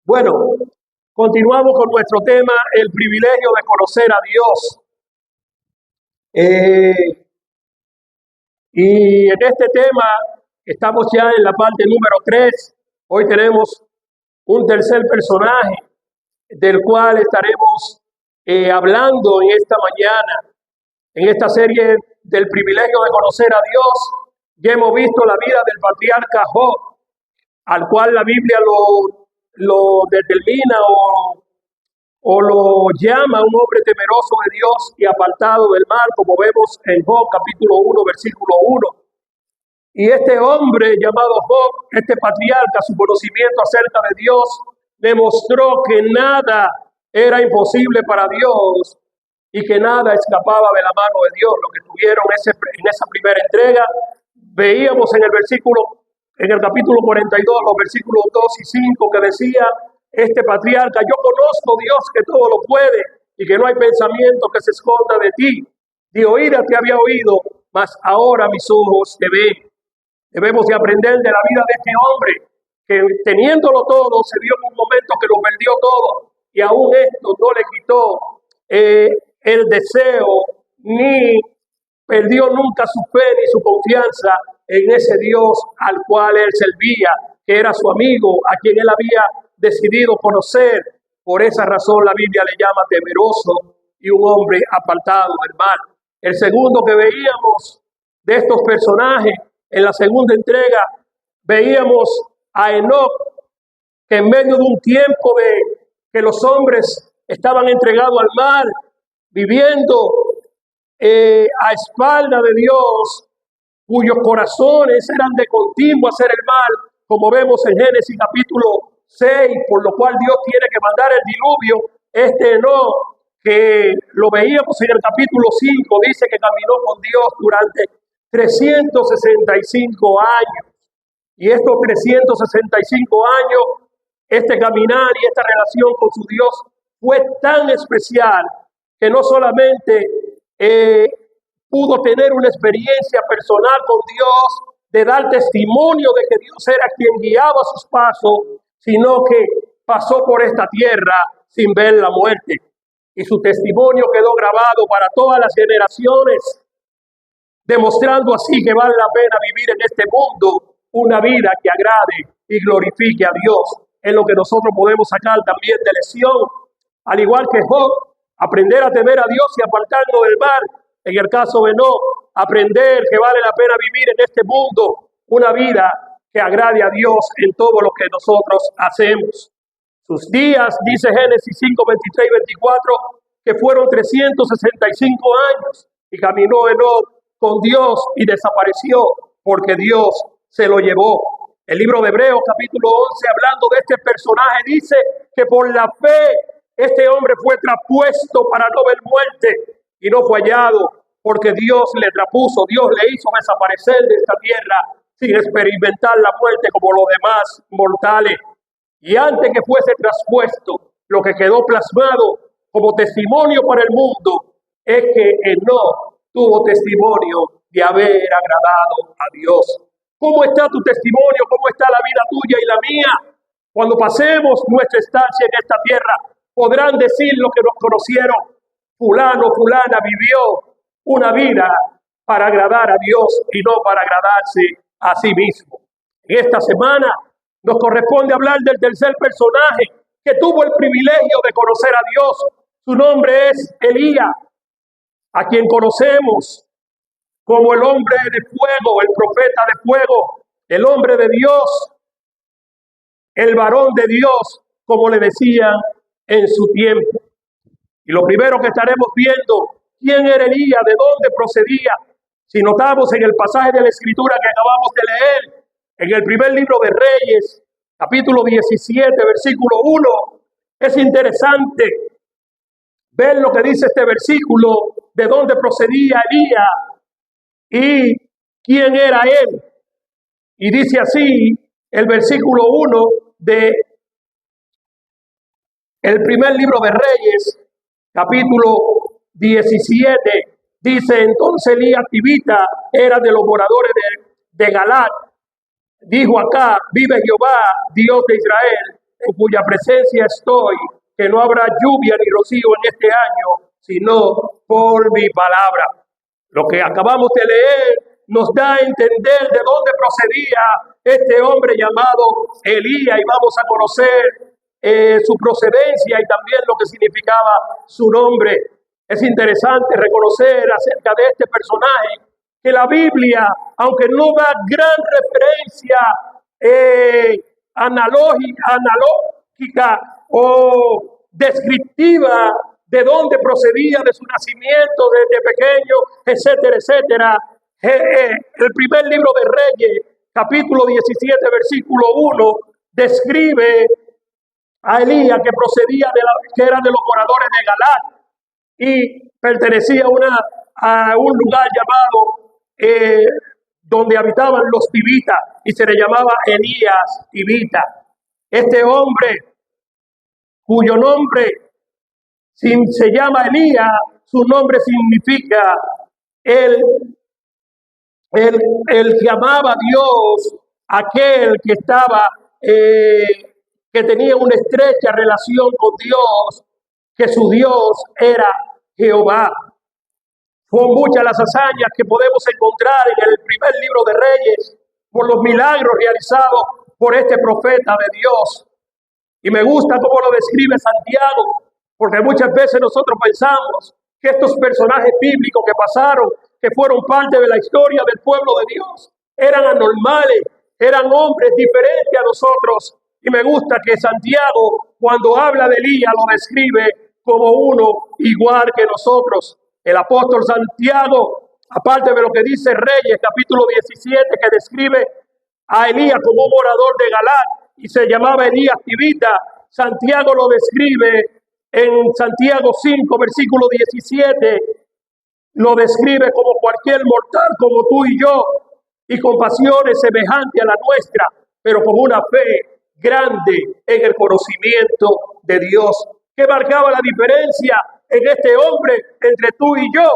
Bueno, continuamos con nuestro tema, el privilegio de conocer a Dios. Y en este tema estamos ya en la parte número 3. Hoy tenemos un tercer personaje del cual estaremos hablando en esta mañana. En esta serie del privilegio de conocer a Dios, ya hemos visto la vida del patriarca Job, al cual la Biblia lo determina o lo llama un hombre temeroso de Dios y apartado del mal, como vemos en Job capítulo 1, versículo 1. Y este hombre llamado Job, este patriarca, su conocimiento acerca de Dios, demostró que nada era imposible para Dios y que nada escapaba de la mano de Dios. Lo que tuvieron en esa primera entrega, veíamos en el capítulo 42, los versículos 2 y 5, que decía este patriarca: yo conozco, Dios, que todo lo puede y que no hay pensamiento que se esconda de ti. De oídas te había oído, mas ahora mis ojos te ven. Debemos de aprender de la vida de este hombre, que teniéndolo todo, se vio en un momento que lo perdió todo, y aún esto no le quitó el deseo, ni perdió nunca su fe ni su confianza en ese Dios al cual él servía, que era su amigo, a quien él había decidido conocer. Por esa razón la Biblia le llama temeroso y un hombre apartado del mal. El segundo que veíamos de estos personajes, en la segunda entrega, veíamos a Enoc, que en medio de un tiempo de que los hombres estaban entregados al mal, viviendo a espalda de Dios, cuyos corazones eran de continuo hacer el mal, como vemos en Génesis capítulo 6, por lo cual Dios tiene que mandar el diluvio. Este Enoc, que lo veíamos en el capítulo 5, dice que caminó con Dios durante 365 años. Y estos 365 años, este caminar y esta relación con su Dios fue tan especial que no solamente pudo tener una experiencia personal con Dios, de dar testimonio de que Dios era quien guiaba sus pasos, sino que pasó por esta tierra sin ver la muerte. Y su testimonio quedó grabado para todas las generaciones, demostrando así que vale la pena vivir en este mundo una vida que agrade y glorifique a Dios. Es lo que nosotros podemos sacar también de lección. Al igual que Job, aprender a temer a Dios y apartarnos del mal. En el caso de Enoc, aprender que vale la pena vivir en este mundo una vida que agrade a Dios en todo lo que nosotros hacemos. Sus días, dice Génesis 5, 23 y 24, que fueron 365 años, y caminó Enoc con Dios y desapareció porque Dios se lo llevó. El libro de Hebreos capítulo 11, hablando de este personaje, dice que por la fe este hombre fue traspuesto para no ver muerte y no fue hallado, porque Dios le traspuso, Dios le hizo desaparecer de esta tierra sin experimentar la muerte como los demás mortales. Y antes que fuese traspuesto, lo que quedó plasmado como testimonio para el mundo es que Enoc tuvo testimonio de haber agradado a Dios. ¿Cómo está tu testimonio? ¿Cómo está la vida tuya y la mía? Cuando pasemos nuestra estancia en esta tierra, podrán decir los que nos conocieron: fulano, fulana vivió una vida para agradar a Dios y no para agradarse a sí mismo. En esta semana nos corresponde hablar del tercer personaje que tuvo el privilegio de conocer a Dios. Su nombre es Elías, a quien conocemos como el hombre de fuego, el profeta de fuego, el hombre de Dios, el varón de Dios, como le decían en su tiempo. Y lo primero que estaremos viendo, ¿quién era Elías? ¿De dónde procedía? Si notamos en el pasaje de la Escritura que acabamos de leer, en el primer libro de Reyes, capítulo 17, versículo 1, es interesante ver lo que dice este versículo, de dónde procedía Elías y quién era él. Y dice así el versículo 1 de el primer libro de Reyes, capítulo 17, dice: entonces Elías Tibita era de los moradores de Galat. Dijo acá: vive Jehová, Dios de Israel, en cuya presencia estoy, que no habrá lluvia ni rocío en este año, sino por mi palabra. Lo que acabamos de leer nos da a entender de dónde procedía este hombre llamado Elías, y vamos a conocer su procedencia y también lo que significaba su nombre. Es interesante reconocer acerca de este personaje que la Biblia, aunque no da gran referencia analógica o descriptiva de dónde procedía, de su nacimiento, desde pequeño, etcétera, etcétera. El primer libro de Reyes, capítulo 17, versículo 1, describe a Elías que procedía que era de los moradores de Galat y pertenecía a un lugar llamado donde habitaban los tibitas, y se le llamaba Elías tibita. Este hombre, cuyo nombre se llama Elías, su nombre significa el que amaba a Dios, aquel que estaba, que tenía una estrecha relación con Dios, que su Dios era Jehová. Son muchas las hazañas que podemos encontrar en el primer libro de Reyes por los milagros realizados por este profeta de Dios. Y me gusta cómo lo describe Santiago, porque muchas veces nosotros pensamos que estos personajes bíblicos que pasaron, que fueron parte de la historia del pueblo de Dios, eran anormales, eran hombres diferentes a nosotros. Y me gusta que Santiago, cuando habla de Elías, lo describe como uno igual que nosotros. El apóstol Santiago, aparte de lo que dice Reyes, capítulo 17, que describe a Elías como un morador de Galat y se llamaba Elías tibita, Santiago lo describe en Santiago 5, versículo 17, lo describe como cualquier mortal, como tú y yo, y con pasiones semejantes a la nuestra, pero con una fe grande en el conocimiento de Dios. ¿Qué marcaba la diferencia en este hombre entre tú y yo?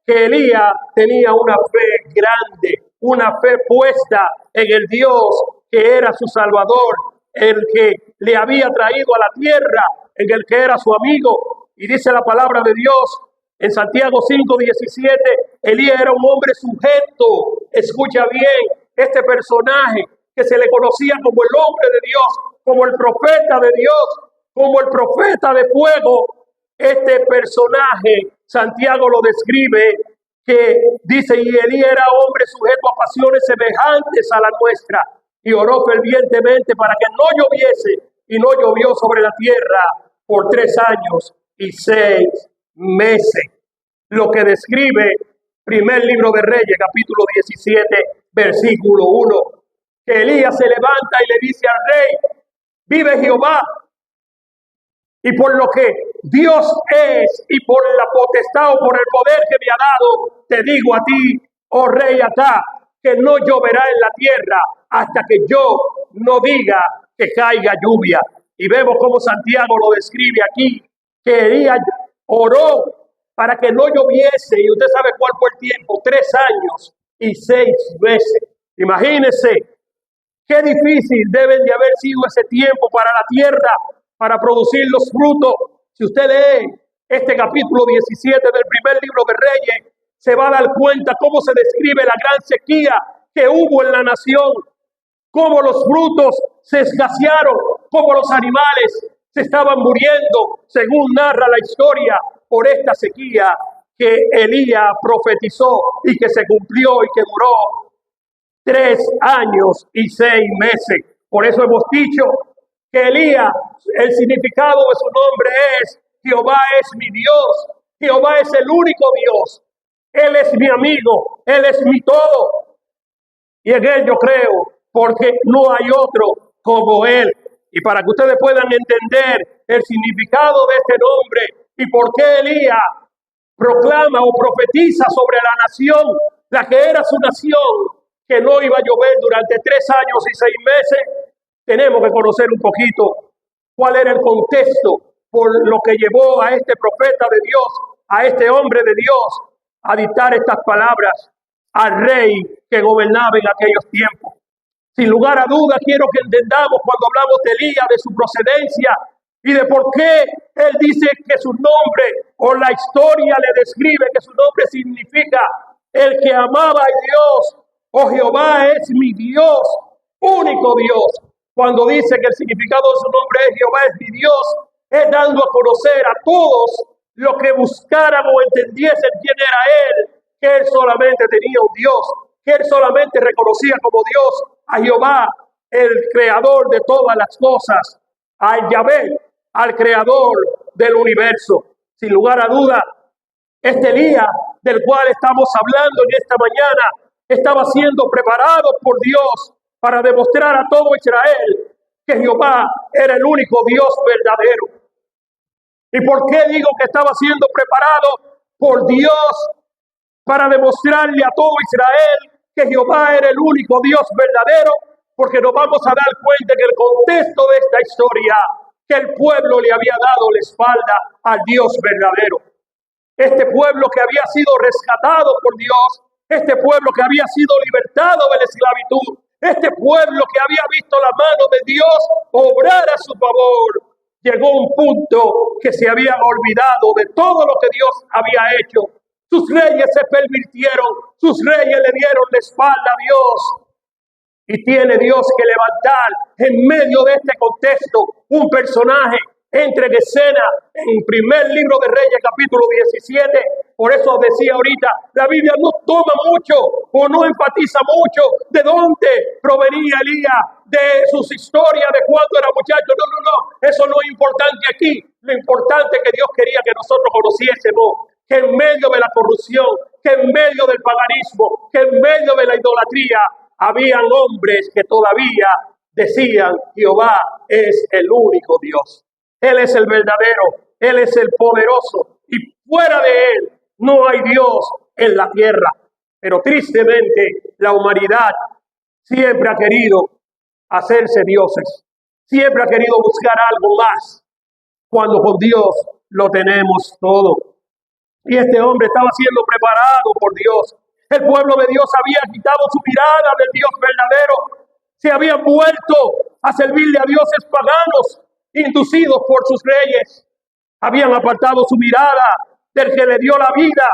Que Elías tenía una fe grande, una fe puesta en el Dios que era su Salvador, el que le había traído a la tierra, en el que era su amigo. Y dice la palabra de Dios en Santiago 5:17, Elías era un hombre sujeto. Escucha bien, este personaje que se le conocía como el hombre de Dios, como el profeta de Dios, como el profeta de fuego. Este personaje, Santiago lo describe, que dice, y Elías era hombre sujeto a pasiones semejantes a la nuestra, y oró fervientemente para que no lloviese, y no llovió sobre la tierra por 3 años y 6 meses. Lo que describe primer libro de Reyes, capítulo 17, versículo 1, que Elías se levanta y le dice al rey, vive Jehová, y por lo que Dios es, y por la potestad o por el poder que me ha dado, te digo a ti, oh rey Acá, que no lloverá en la tierra hasta que yo no diga que caiga lluvia. Y vemos cómo Santiago lo describe aquí, que Elías oró para que no lloviese, y usted sabe cuál fue el tiempo, 3 años y 6 meses. Imagínense qué difícil debe de haber sido ese tiempo para la tierra, para producir los frutos. Si usted lee este capítulo 17 del primer libro de Reyes, se va a dar cuenta cómo se describe la gran sequía que hubo en la nación, cómo los frutos se escasearon, cómo los animales se estaban muriendo, según narra la historia, por esta sequía que Elías profetizó y que se cumplió y que duró 3 años y 6 meses. Por eso hemos dicho que Elías, el significado de su nombre es Jehová es mi Dios, Jehová es el único Dios, Él es mi amigo, Él es mi todo. Y en Él yo creo, porque no hay otro como Él. Y para que ustedes puedan entender el significado de este nombre y por qué Elías proclama o profetiza sobre la nación, la que era su nación, que no iba a llover durante 3 años y 6 meses, tenemos que conocer un poquito cuál era el contexto por lo que llevó a este profeta de Dios, a este hombre de Dios, a dictar estas palabras al rey que gobernaba en aquellos tiempos. Sin lugar a duda, quiero que entendamos cuando hablamos de Elías, de su procedencia y de por qué él dice que su nombre, o la historia le describe que su nombre significa el que amaba a Dios, o Jehová es mi Dios, único Dios. Cuando dice que el significado de su nombre es Jehová es mi Dios, es dando a conocer a todos los que buscaran o entendiesen quién era él, que él solamente tenía un Dios, que él solamente reconocía como Dios a Jehová, el creador de todas las cosas, a Yahvé, al creador del universo. Sin lugar a duda, este Elías del cual estamos hablando en esta mañana estaba siendo preparado por Dios para demostrar a todo Israel que Jehová era el único Dios verdadero. ¿Y por qué digo que estaba siendo preparado por Dios para demostrarle a todo Israel que Jehová era el único Dios verdadero? Porque nos vamos a dar cuenta que el contexto de esta historia, que el pueblo le había dado la espalda al Dios verdadero. Este pueblo que había sido rescatado por Dios, este pueblo que había sido libertado de la esclavitud, este pueblo que había visto la mano de Dios obrar a su favor, llegó a un punto que se habían olvidado de todo lo que Dios había hecho. Sus reyes se pervirtieron, sus reyes le dieron la espalda a Dios. Y tiene Dios que levantar en medio de este contexto un personaje. Entre en escena en primer libro de Reyes, capítulo 17. Por eso decía ahorita, la Biblia no toma mucho o no enfatiza mucho de dónde provenía Elías, de sus historias, de cuando era muchacho. No. Eso no es importante aquí. Lo importante es que Dios quería que nosotros conociésemos que en medio de la corrupción, que en medio del paganismo, que en medio de la idolatría, habían hombres que todavía decían, Jehová es el único Dios. Él es el verdadero, Él es el poderoso, y fuera de Él no hay Dios en la tierra. Pero tristemente la humanidad siempre ha querido hacerse dioses, siempre ha querido buscar algo más, cuando con Dios lo tenemos todo. Y este hombre estaba siendo preparado por Dios. El pueblo de Dios había quitado su mirada del Dios verdadero, se habían vuelto a servirle a dioses paganos, inducidos por sus reyes. Habían apartado su mirada del que le dio la vida,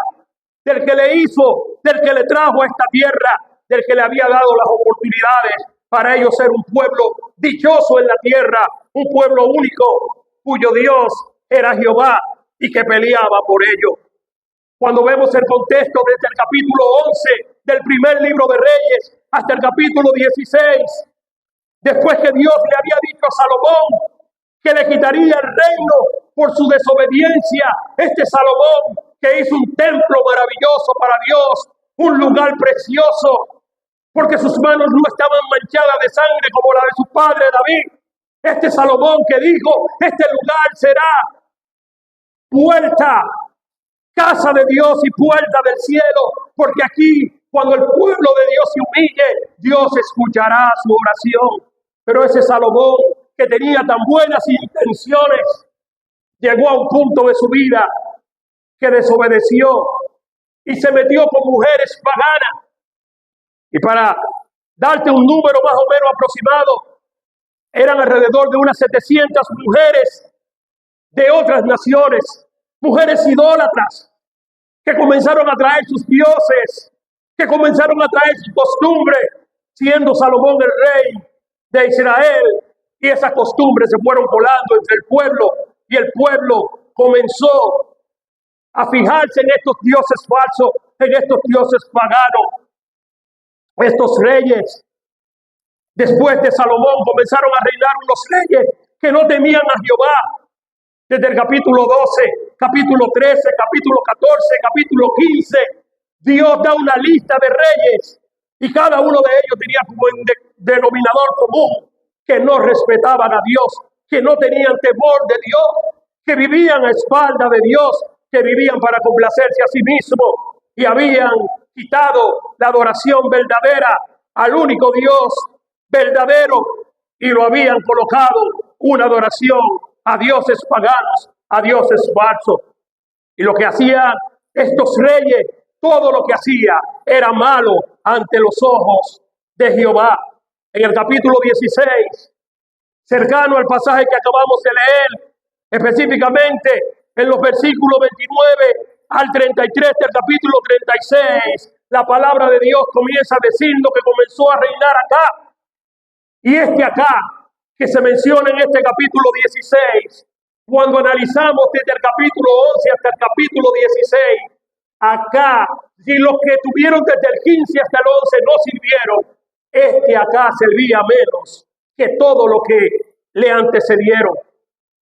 del que le hizo, del que le trajo a esta tierra, del que le había dado las oportunidades para ellos ser un pueblo dichoso en la tierra, un pueblo único, cuyo Dios era Jehová y que peleaba por ellos. Cuando vemos el contexto desde el capítulo 11 del primer libro de Reyes hasta el capítulo 16, después que Dios le había dicho a Salomón que le quitaría el reino por su desobediencia, este Salomón que hizo un templo maravilloso para Dios, un lugar precioso, porque sus manos no estaban manchadas de sangre como la de su padre David. Este Salomón que dijo, este lugar será puerta, casa de Dios y puerta del cielo, porque aquí, cuando el pueblo de Dios se humille, Dios escuchará su oración. Pero ese Salomón, que tenía tan buenas intenciones, llegó a un punto de su vida que desobedeció y se metió con mujeres paganas. Y para darte un número más o menos aproximado, eran alrededor de unas 700 mujeres de otras naciones, mujeres idólatras, que comenzaron a traer sus dioses, que comenzaron a traer su costumbre, siendo Salomón el rey de Israel. Y esas costumbres se fueron colando entre el pueblo, y el pueblo comenzó a fijarse en estos dioses falsos, en estos dioses paganos. Estos reyes, después de Salomón, comenzaron a reinar unos reyes que no temían a Jehová. Desde el capítulo 12, capítulo 13, capítulo 14, capítulo 15, Dios da una lista de reyes y cada uno de ellos tenía como denominador común que no respetaban a Dios, que no tenían temor de Dios, que vivían a espalda de Dios, que vivían para complacerse a sí mismos y habían quitado la adoración verdadera al único Dios verdadero y lo habían colocado una adoración a dioses paganos, a dioses falsos. Y lo que hacían estos reyes, todo lo que hacía era malo ante los ojos de Jehová. en el capítulo 16, cercano al pasaje que acabamos de leer, específicamente en los versículos 29 al 33 del capítulo 36, la palabra de Dios comienza diciendo que comenzó a reinar acá. Y acá, que se menciona en este capítulo 16, cuando analizamos desde el capítulo 11 hasta el capítulo 16, acá, si los que tuvieron desde el 15 hasta el 11 no sirvieron, acá servía menos que todo lo que le antecedieron.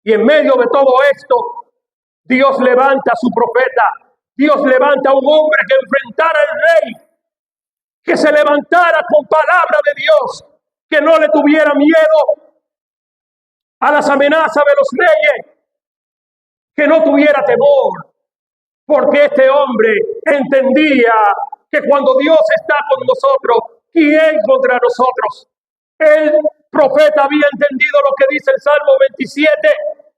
Y en medio de todo esto, Dios levanta a su profeta, Dios levanta a un hombre que enfrentara al rey, que se levantara con palabra de Dios, que no le tuviera miedo a las amenazas de los reyes, que no tuviera temor, porque este hombre entendía que cuando Dios está con nosotros, ¿quién contra nosotros? El profeta había entendido lo que dice el Salmo 27,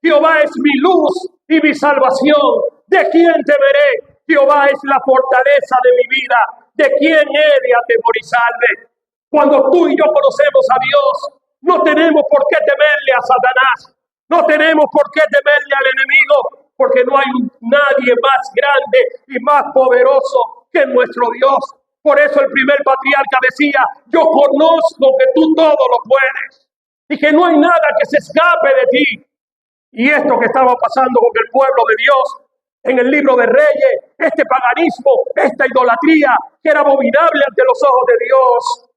Jehová es mi luz y mi salvación, ¿de quién temeré? Jehová es la fortaleza de mi vida, ¿de quién he de atemorizarme? Cuando tú y yo conocemos a Dios, no tenemos por qué temerle a Satanás, no tenemos por qué temerle al enemigo, porque no hay nadie más grande y más poderoso que nuestro Dios. Por eso el primer patriarca decía, yo conozco que tú todo lo puedes y que no hay nada que se escape de ti. Y esto que estaba pasando con el pueblo de Dios en el libro de Reyes, este paganismo, esta idolatría que era abominable ante los ojos de Dios,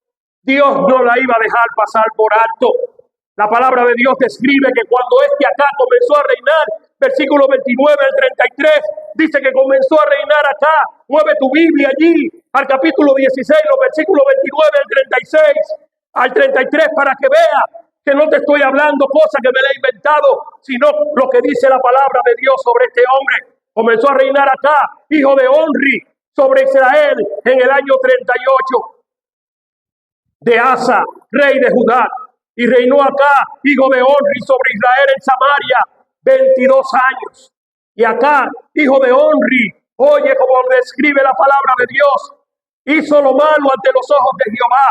Dios no la iba a dejar pasar por alto. La palabra de Dios describe que cuando acá comenzó a reinar, versículo 29 al 33, dice que comenzó a reinar acá. Mueve tu Biblia allí, al capítulo 16, los versículos 29 al 36, al 33, para que vea que no te estoy hablando cosas que me le he inventado, sino lo que dice la palabra de Dios sobre este hombre. Comenzó a reinar acá, hijo de Onri, sobre Israel en el año 38 de Asa, rey de Judá. Y reinó acá, hijo de Onri, sobre Israel en Samaria, 22 años. Y acá, hijo de Onri, oye como describe la palabra de Dios, hizo lo malo ante los ojos de Jehová,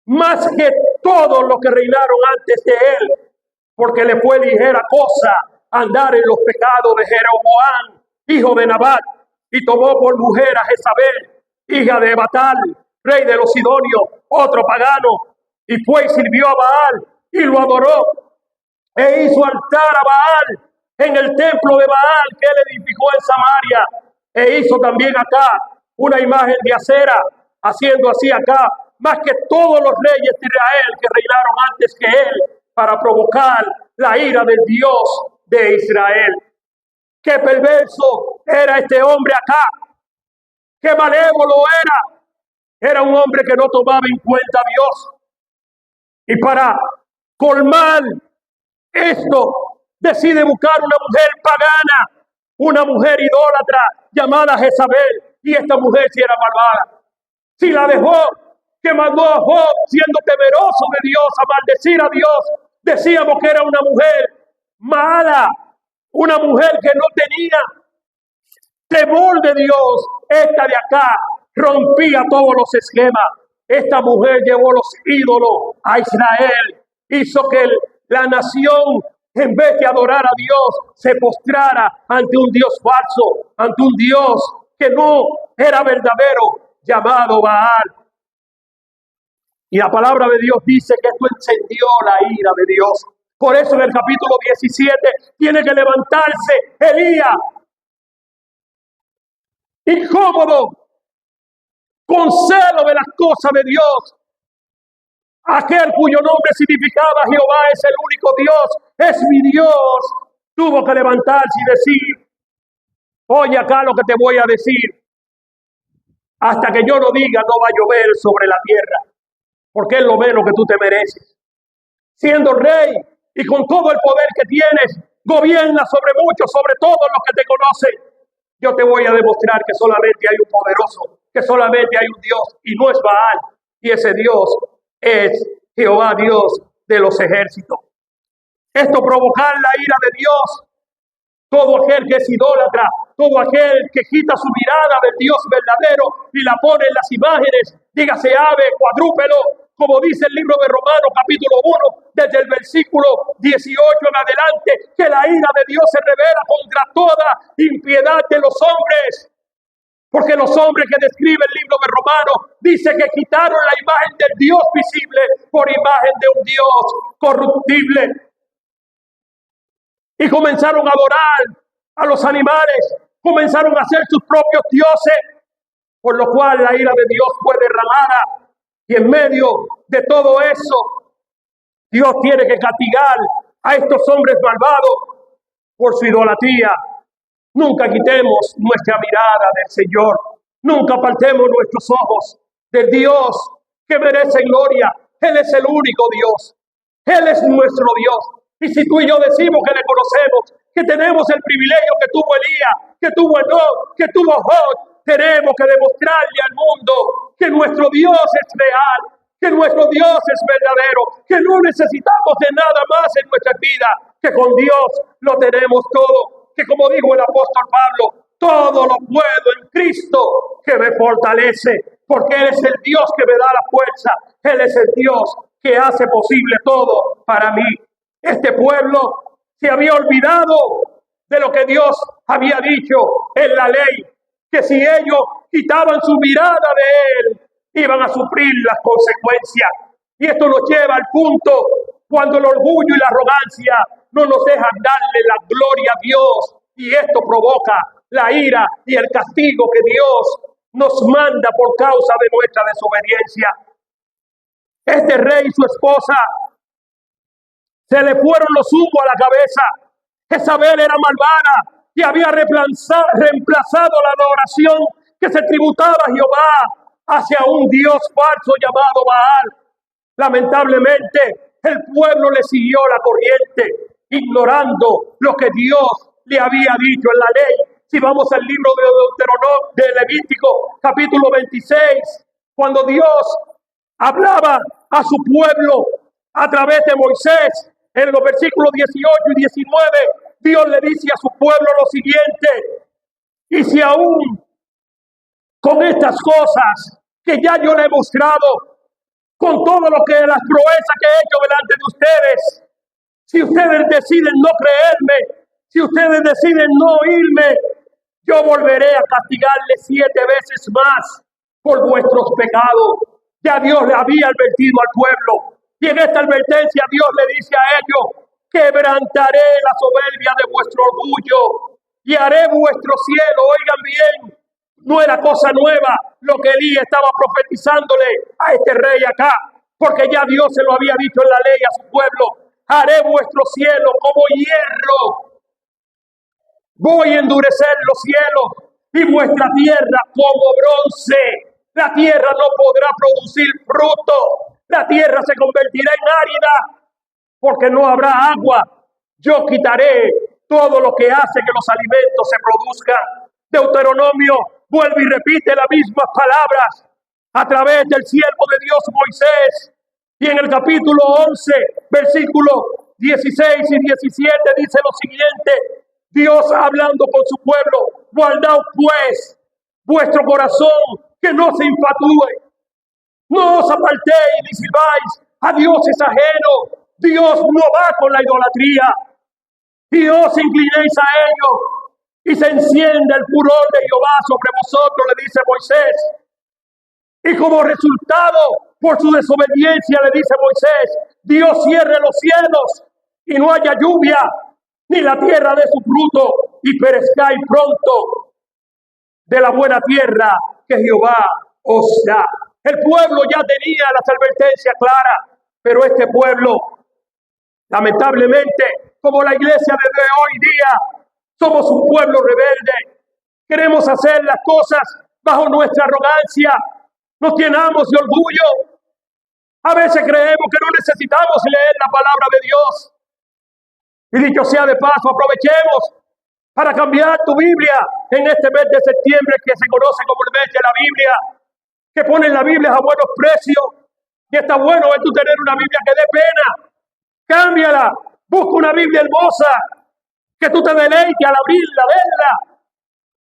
más que todos los que reinaron antes de él, porque le fue ligera cosa andar en los pecados de Jeroboam, hijo de Nabat, y tomó por mujer a Jezabel, hija de Batal, rey de los Sidonios, otro pagano, y fue y sirvió a Baal y lo adoró, e hizo altar a Baal en el templo de Baal que él edificó en Samaria, e hizo también acá una imagen de acera, haciendo así acá más que todos los reyes de Israel que reinaron antes que él, para provocar la ira del Dios de Israel. Qué perverso era este hombre acá, qué malévolo era un hombre que no tomaba en cuenta a Dios. Y para colmar esto, decide buscar una mujer pagana, una mujer idólatra llamada Jezabel. Y esta mujer sí era malvada. Si la dejó, que mandó a Job, siendo temeroso de Dios, a maldecir a Dios, decíamos que era una mujer mala, una mujer que no tenía temor de Dios. Esta de acá rompía todos los esquemas. Esta mujer llevó los ídolos a Israel, hizo que la nación, en vez de adorar a Dios, se postrara ante un Dios falso, ante un Dios que no era verdadero, llamado Baal. Y la palabra de Dios dice que esto encendió la ira de Dios. Por eso en el capítulo 17 tiene que levantarse Elías, incómodo, con celo de las cosas de Dios. Aquel cuyo nombre significaba Jehová es el único Dios, es mi Dios, tuvo que levantarse y decir, oye acá lo que te voy a decir, hasta que yo no diga no va a llover sobre la tierra, porque es lo menos que tú te mereces. Siendo rey y con todo el poder que tienes, gobierna sobre muchos, sobre todos los que te conocen. Yo te voy a demostrar que solamente hay un poderoso, que solamente hay un Dios, y no es Baal, y ese Dios es Jehová, Dios de los ejércitos. Esto provocar la ira de Dios. Todo aquel que es idólatra, todo aquel que quita su mirada del Dios verdadero y la pone en las imágenes, dígase ave, cuadrúpelo, como dice el libro de Romanos capítulo 1, desde el versículo 18 en adelante, que la ira de Dios se revela contra toda impiedad de los hombres. Porque los hombres que describe el libro de Romanos dice que quitaron la imagen del Dios visible por imagen de un Dios corruptible. Y comenzaron a adorar a los animales, comenzaron a hacer sus propios dioses, por lo cual la ira de Dios fue derramada. Y en medio de todo eso, Dios tiene que castigar a estos hombres malvados por su idolatría. Nunca quitemos nuestra mirada del Señor. Nunca apartemos nuestros ojos del Dios que merece gloria. Él es el único Dios. Él es nuestro Dios. Y si tú y yo decimos que le conocemos, que tenemos el privilegio que tuvo Elías, que tuvo Enoc, que tuvo Job, tenemos que demostrarle al mundo que nuestro Dios es real, que nuestro Dios es verdadero, que no necesitamos de nada más en nuestra vida, que con Dios lo tenemos todo, que como dijo el apóstol Pablo, todo lo puedo en Cristo que me fortalece, porque Él es el Dios que me da la fuerza, Él es el Dios que hace posible todo para mí. Este pueblo se había olvidado de lo que Dios había dicho en la ley, que si ellos quitaban su mirada de Él, iban a sufrir las consecuencias. Y esto nos lleva al punto cuando el orgullo y la arrogancia no nos dejan darle la gloria a Dios. Y esto provoca la ira y el castigo que Dios nos manda por causa de nuestra desobediencia. Este rey y su esposa se le fueron los humos a la cabeza. Jezabel era malvada y había reemplazado la adoración que se tributaba a Jehová hacia un Dios falso llamado Baal. Lamentablemente, el pueblo le siguió la corriente, ignorando lo que Dios le había dicho en la ley. Si vamos al libro de Deuteronomio, de Levítico, capítulo 26, cuando Dios hablaba a su pueblo a través de Moisés, en los versículos 18 y 19, Dios le dice a su pueblo lo siguiente: y si aún con estas cosas que ya yo le he mostrado, con todo lo que las proezas que he hecho delante de ustedes, si ustedes deciden no creerme, si ustedes deciden no oírme, yo volveré a castigarles 7 veces más por vuestros pecados. Ya Dios le había advertido al pueblo, y en esta advertencia Dios le dice a ellos: quebrantaré la soberbia de vuestro orgullo y haré vuestro cielo. Oigan bien, no era cosa nueva lo que Elías estaba profetizándole a este rey acá, porque ya Dios se lo había dicho en la ley a su pueblo: haré vuestro cielo como hierro, voy a endurecer los cielos, y vuestra tierra como bronce. La tierra no podrá producir fruto, la tierra se convertirá en árida, porque no habrá agua. Yo quitaré todo lo que hace que los alimentos se produzcan. Deuteronomio vuelve y repite las mismas palabras a través del siervo de Dios Moisés. Y en el capítulo 11, versículos 16 y 17 dice lo siguiente: Dios hablando con su pueblo: guardaos pues vuestro corazón, que no se infatué. No os apartéis ni sirváis a dioses ajenos. Dios no va con la idolatría. Y os inclinéis a ellos, y se enciende el furor de Jehová sobre vosotros, le dice Moisés. Y como resultado, por su desobediencia, le dice Moisés, Dios cierre los cielos y no haya lluvia, ni la tierra de su fruto, y perezcáis pronto de la buena tierra que Jehová os da. El pueblo ya tenía las advertencias claras, pero este pueblo, lamentablemente, como la iglesia de hoy día, somos un pueblo rebelde. Queremos hacer las cosas bajo nuestra arrogancia. Nos llenamos de orgullo. A veces creemos que no necesitamos leer la palabra de Dios. Y dicho sea de paso, aprovechemos para cambiar tu Biblia en este mes de septiembre, que se conoce como el mes de la Biblia, que ponen la Biblia a buenos precios. Y está bueno es tú tener una Biblia que dé pena. Cámbiala, busca una Biblia hermosa, que tú te deleites al abrirla, verla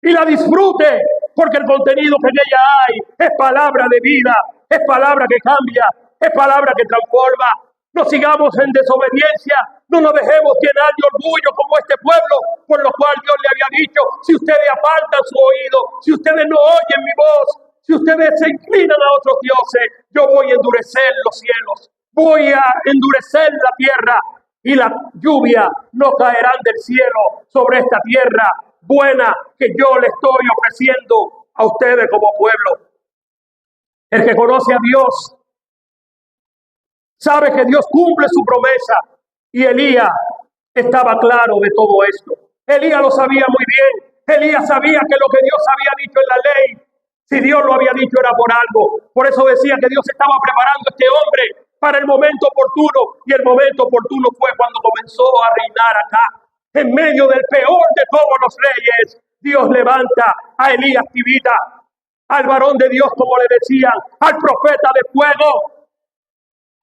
y la disfrutes, porque el contenido que en ella hay es palabra de vida, es palabra que cambia, es palabra que transforma. No sigamos en desobediencia, no nos dejemos llenar de orgullo como este pueblo, por lo cual Dios le había dicho, si ustedes apartan su oído, si ustedes no oyen mi voz, si ustedes se inclinan a otros dioses, yo voy a endurecer los cielos, voy a endurecer la tierra y la lluvia no caerán del cielo sobre esta tierra buena que yo le estoy ofreciendo a ustedes como pueblo. El que conoce a Dios sabe que Dios cumple su promesa y Elías estaba claro de todo esto. Elías lo sabía muy bien. Elías sabía que lo que Dios había dicho en la ley, si Dios lo había dicho era por algo. Por eso decía que Dios estaba preparando a este hombre para el momento oportuno, y el momento oportuno fue cuando comenzó a reinar acá. En medio del peor de todos los reyes, Dios levanta a Elías Tibita, al varón de Dios, como le decían, al profeta de fuego,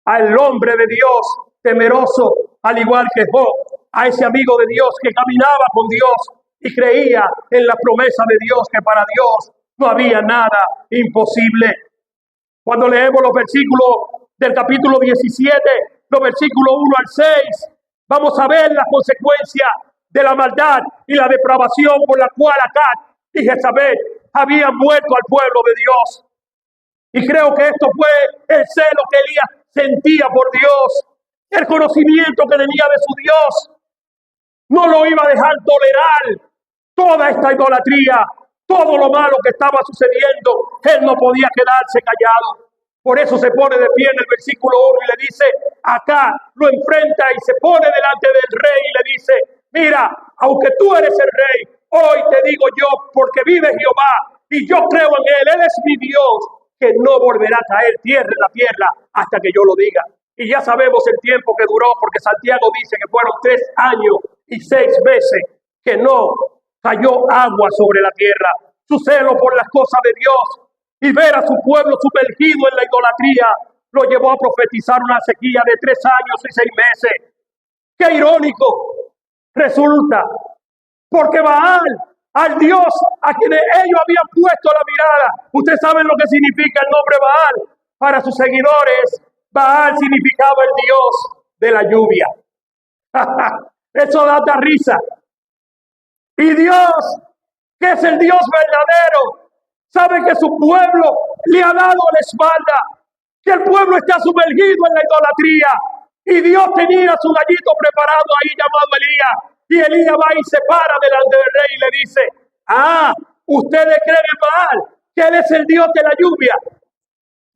al hombre de Dios temeroso, al igual que Job, a ese amigo de Dios que caminaba con Dios y creía en la promesa de Dios, que para Dios no había nada imposible. Cuando leemos los versículos del capítulo 17, los versículos 1 al 6, vamos a ver las consecuencias de la maldad y la depravación por la cual Acab y Jezabel habían muerto al pueblo de Dios. Y creo que esto fue el celo que Elías sentía por Dios, el conocimiento que tenía de su Dios. No lo iba a dejar tolerar toda esta idolatría, todo lo malo que estaba sucediendo. Él no podía quedarse callado. Por eso se pone de pie en el versículo 1 y le dice, acá lo enfrenta y se pone delante del rey y le dice, mira, aunque tú eres el rey, hoy te digo yo, porque vive Jehová y yo creo en él es mi Dios, que no volverá a caer tierra en la tierra hasta que yo lo diga. Y ya sabemos el tiempo que duró, porque Santiago dice que fueron 3 años y 6 meses que no cayó agua sobre la tierra. Su celo por las cosas de Dios y ver a su pueblo sumergido en la idolatría lo llevó a profetizar una sequía de 3 años y 6 meses. ¡Qué irónico! Resulta, porque Baal, al Dios a quien ellos habían puesto la mirada, ustedes saben lo que significa el nombre Baal para sus seguidores. Baal significaba el Dios de la lluvia. Eso da risa. Y Dios, que es el Dios verdadero, sabe que su pueblo le ha dado la espalda, que el pueblo está sumergido en la idolatría. Y Dios tenía a su gallito preparado ahí llamado Elías. Y Elías va y se para delante del rey y le dice, ustedes creen en Baal, que él es el Dios de la lluvia.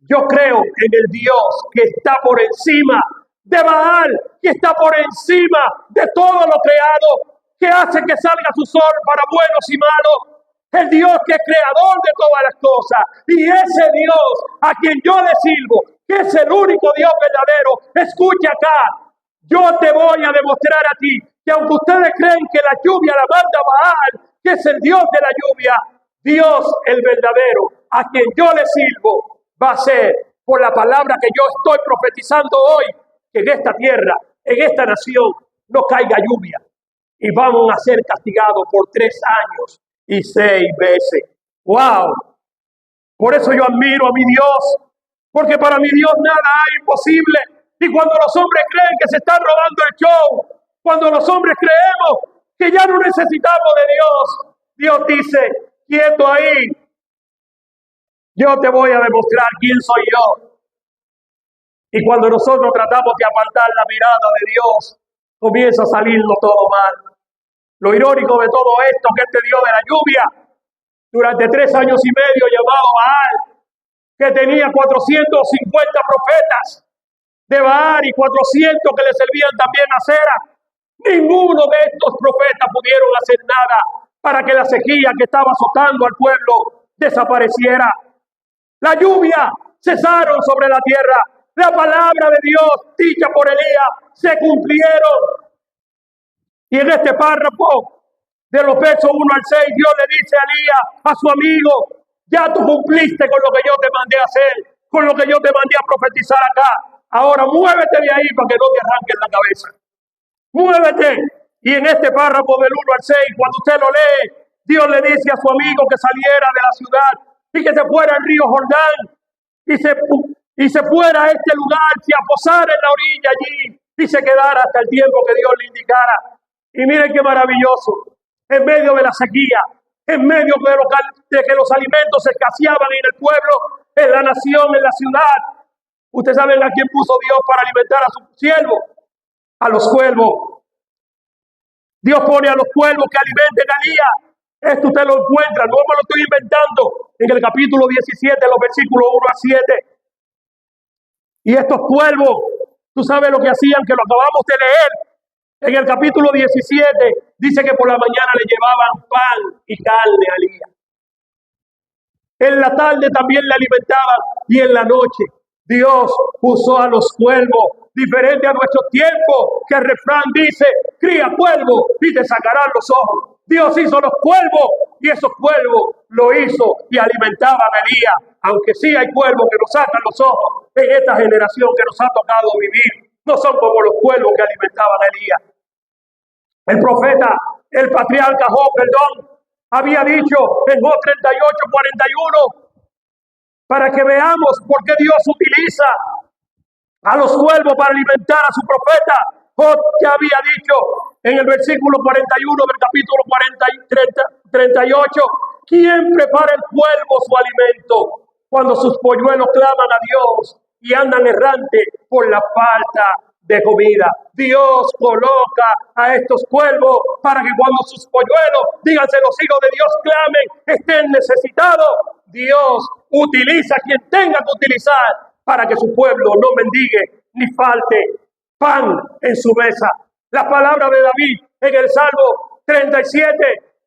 Yo creo en el Dios que está por encima de Baal, que está por encima de todo lo creado, que hace que salga su sol para buenos y malos. El Dios que es creador de todas las cosas. Y ese Dios a quien yo le sirvo, que es el único Dios verdadero, escucha acá. Yo te voy a demostrar a ti que aunque ustedes creen que la lluvia la manda Baal, que es el Dios de la lluvia, Dios el verdadero, a quien yo le sirvo, va a ser por la palabra que yo estoy profetizando hoy, que en esta tierra, en esta nación, no caiga lluvia. Y vamos a ser castigados por 3 años y 6 meses. ¡Wow! Por eso yo admiro a mi Dios, porque para mi Dios nada hay imposible. Y cuando los hombres creen que se están robando el show, cuando los hombres creemos que ya no necesitamos de Dios, Dios dice, quieto ahí, yo te voy a demostrar quién soy yo. Y cuando nosotros tratamos de apartar la mirada de Dios, comienza a salirnos todo mal. Lo irónico de todo esto, que este Dios de la lluvia, durante 3 años y medio llamado Baal, que tenía 450 profetas de Baal y 400 que le servían también a Cera, ninguno de estos profetas pudieron hacer nada para que la sequía que estaba azotando al pueblo desapareciera. La lluvia cesaron sobre la tierra. La palabra de Dios dicha por Elías se cumplieron. Y en este párrafo de los versos 1 al 6, Dios le dice a Elías, a su amigo, ya tú cumpliste con lo que yo te mandé a hacer, con lo que yo te mandé a profetizar acá. Ahora muévete de ahí para que no te arranquen la cabeza. Muévete. Y en este párrafo del 1 al 6, cuando usted lo lee, Dios le dice a su amigo que saliera de la ciudad y que se fuera al río Jordán y se fuera a este lugar, se aposara en la orilla allí y se quedara hasta el tiempo que Dios le indicara. Y miren qué maravilloso, en medio de la sequía, en medio de que los alimentos se escaseaban en el pueblo, en la nación, en la ciudad. Ustedes saben a quién puso Dios para alimentar a su siervo, a los cuervos. Dios pone a los cuervos que alimenten a Elías. Esto usted lo encuentra, no me lo estoy inventando, en el capítulo 17, los versículos 1 a 7. Y estos cuervos, tú sabes lo que hacían, que lo acabamos de leer. En el capítulo 17 dice que por la mañana le llevaban pan y carne a Elías. En la tarde también le alimentaban y en la noche Dios usó a los cuervos, diferente a nuestro tiempo, que el refrán dice, cría cuervo y te sacarán los ojos. Dios hizo los cuervos y esos cuervos lo hizo y alimentaban a Elías. Aunque sí hay cuervos que nos sacan los ojos en esta generación que nos ha tocado vivir, no son como los cuervos que alimentaban a Elías. El profeta, el patriarca Job, había dicho en Job 38:41, para que veamos por qué Dios utiliza a los cuervos para alimentar a su profeta. Job ya había dicho en el versículo 41 del capítulo 38, ¿quién prepara el cuervo su alimento cuando sus polluelos claman a Dios y andan errantes por la falta de comida? Dios coloca a estos cuervos para que cuando sus polluelos, díganse los hijos de Dios, clamen, estén necesitados. Dios utiliza a quien tenga que utilizar para que su pueblo no mendigue ni falte pan en su mesa. La palabra de David en el Salmo 37,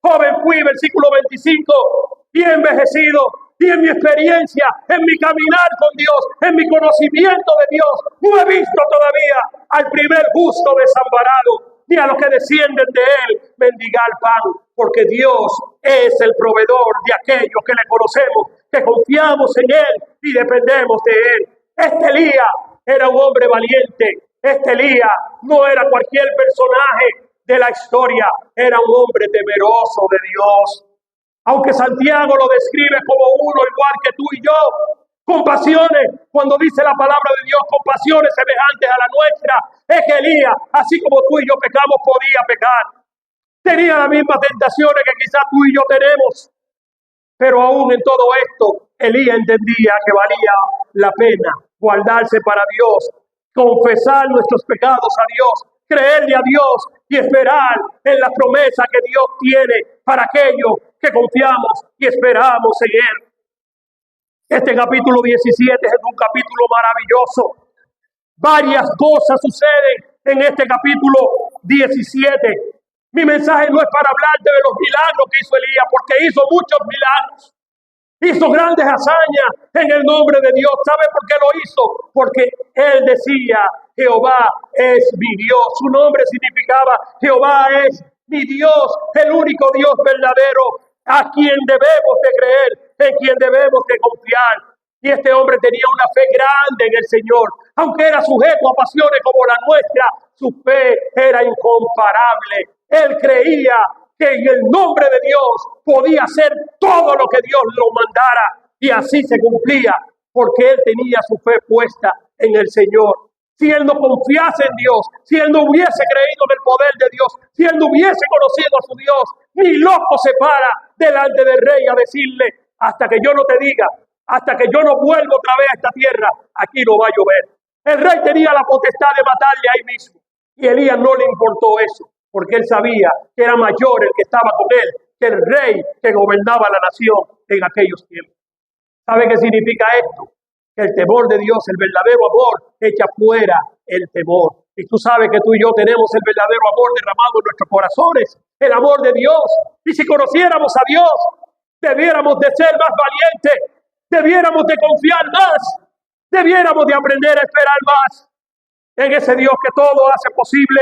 joven fui, versículo 25, y envejecido, y en mi experiencia, en mi caminar con Dios, en mi conocimiento de Dios, no he visto todavía al primer justo desamparado, ni a los que descienden de él mendigar pan, porque Dios es el proveedor de aquellos que le conocemos, que confiamos en él y dependemos de él. Este Elías era un hombre valiente. Este Elías no era cualquier personaje de la historia, era un hombre temeroso de Dios. Aunque Santiago lo describe como uno igual que tú y yo, con pasiones, cuando dice la palabra de Dios, con pasiones semejantes a la nuestra, es que Elías, así como tú y yo pecamos, podía pecar. Tenía las mismas tentaciones que quizás tú y yo tenemos, pero aún en todo esto, Elías entendía que valía la pena guardarse para Dios, confesar nuestros pecados a Dios, creerle a Dios y esperar en la promesa que Dios tiene para aquellos que confiamos y esperamos en él. Este capítulo 17 es un capítulo maravilloso. Varias cosas suceden en este capítulo 17. Mi mensaje no es para hablarte de los milagros que hizo Elías, porque hizo muchos milagros. Hizo grandes hazañas en el nombre de Dios. ¿Sabe por qué lo hizo? Porque él decía, Jehová es mi Dios. Su nombre significaba, Jehová es mi Dios, el único Dios verdadero, a quien debemos de creer, en quien debemos de confiar. Y este hombre tenía una fe grande en el Señor. Aunque era sujeto a pasiones como la nuestra, su fe era incomparable. Él creía que en el nombre de Dios podía hacer todo lo que Dios lo mandara. Y así se cumplía, porque él tenía su fe puesta en el Señor. Si él no confiase en Dios, si él no hubiese creído en el poder de Dios, si él no hubiese conocido a su Dios, ni loco se para delante del rey a decirle, hasta que yo no te diga, hasta que yo no vuelva otra vez a esta tierra, aquí no va a llover. El rey tenía la potestad de matarle ahí mismo. Y Elías no le importó eso, porque él sabía que era mayor el que estaba con él que el rey que gobernaba la nación en aquellos tiempos. ¿Sabe qué significa esto? Que el temor de Dios, el verdadero amor, echa fuera el temor. Y tú sabes que tú y yo tenemos el verdadero amor derramado en nuestros corazones, el amor de Dios. Y si conociéramos a Dios, debiéramos de ser más valientes, debiéramos de confiar más, debiéramos de aprender a esperar más en ese Dios que todo hace posible,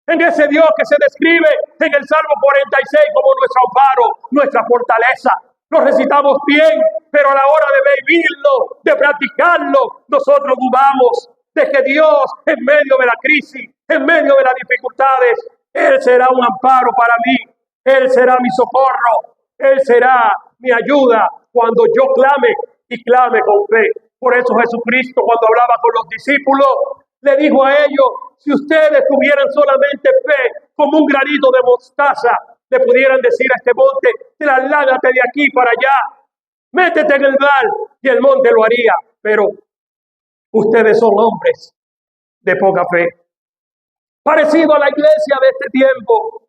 en ese Dios que se describe en el Salmo 46 como nuestro amparo, nuestra fortaleza. Lo recitamos bien, pero a la hora de vivirlo, de practicarlo, nosotros dudamos de que Dios, en medio de la crisis, en medio de las dificultades, Él será un amparo para mí, Él será mi socorro, Él será mi ayuda cuando yo clame y clame con fe. Por eso Jesucristo, cuando hablaba con los discípulos, le dijo a ellos, si ustedes tuvieran solamente fe como un granito de mostaza, le pudieran decir a este monte, trasládate de aquí para allá, métete en el mar, y el monte lo haría. Pero ustedes son hombres de poca fe. Parecido a la iglesia de este tiempo,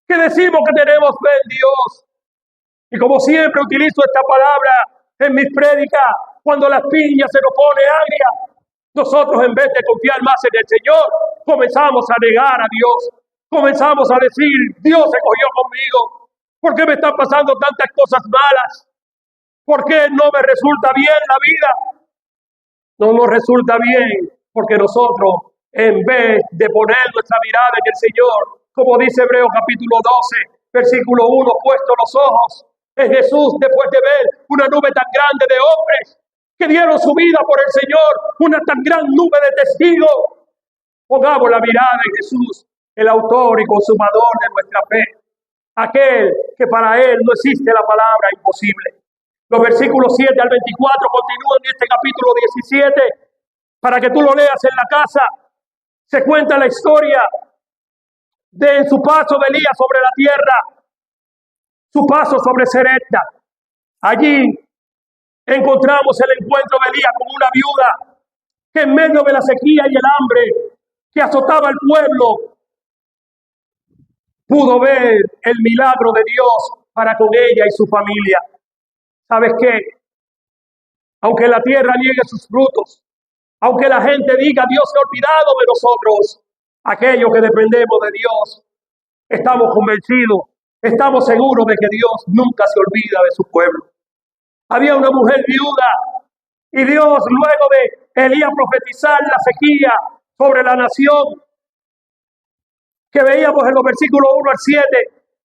que decimos que tenemos fe en Dios. Y como siempre utilizo esta palabra en mis prédicas, cuando la piña se nos pone agria, nosotros en vez de confiar más en el Señor, comenzamos a negar a Dios. Comenzamos a decir, Dios se cogió conmigo. ¿Por qué me están pasando tantas cosas malas? ¿Por qué no me resulta bien la vida? No nos resulta bien porque nosotros, en vez de poner nuestra mirada en el Señor, como dice Hebreos capítulo 12, versículo 1, puesto los ojos en Jesús, después de ver una nube tan grande de hombres que dieron su vida por el Señor, una tan gran nube de testigos, pongamos la mirada en Jesús, el autor y consumador de nuestra fe, aquel que para él no existe la palabra imposible. Los versículos 7 al 24 continúan en este capítulo 17, para que tú lo leas en la casa. Se cuenta la historia de su paso de Elías sobre la tierra, su paso sobre Serepta. Allí encontramos el encuentro de Elías con una viuda que en medio de la sequía y el hambre que azotaba al pueblo, pudo ver el milagro de Dios para con ella y su familia. ¿Sabes qué? Aunque la tierra niegue sus frutos, aunque la gente diga Dios se ha olvidado de nosotros, aquellos que dependemos de Dios, estamos convencidos, estamos seguros de que Dios nunca se olvida de su pueblo. Había una mujer viuda y Dios, luego de Elías profetizar la sequía sobre la nación, que veíamos en los versículos 1 al 7,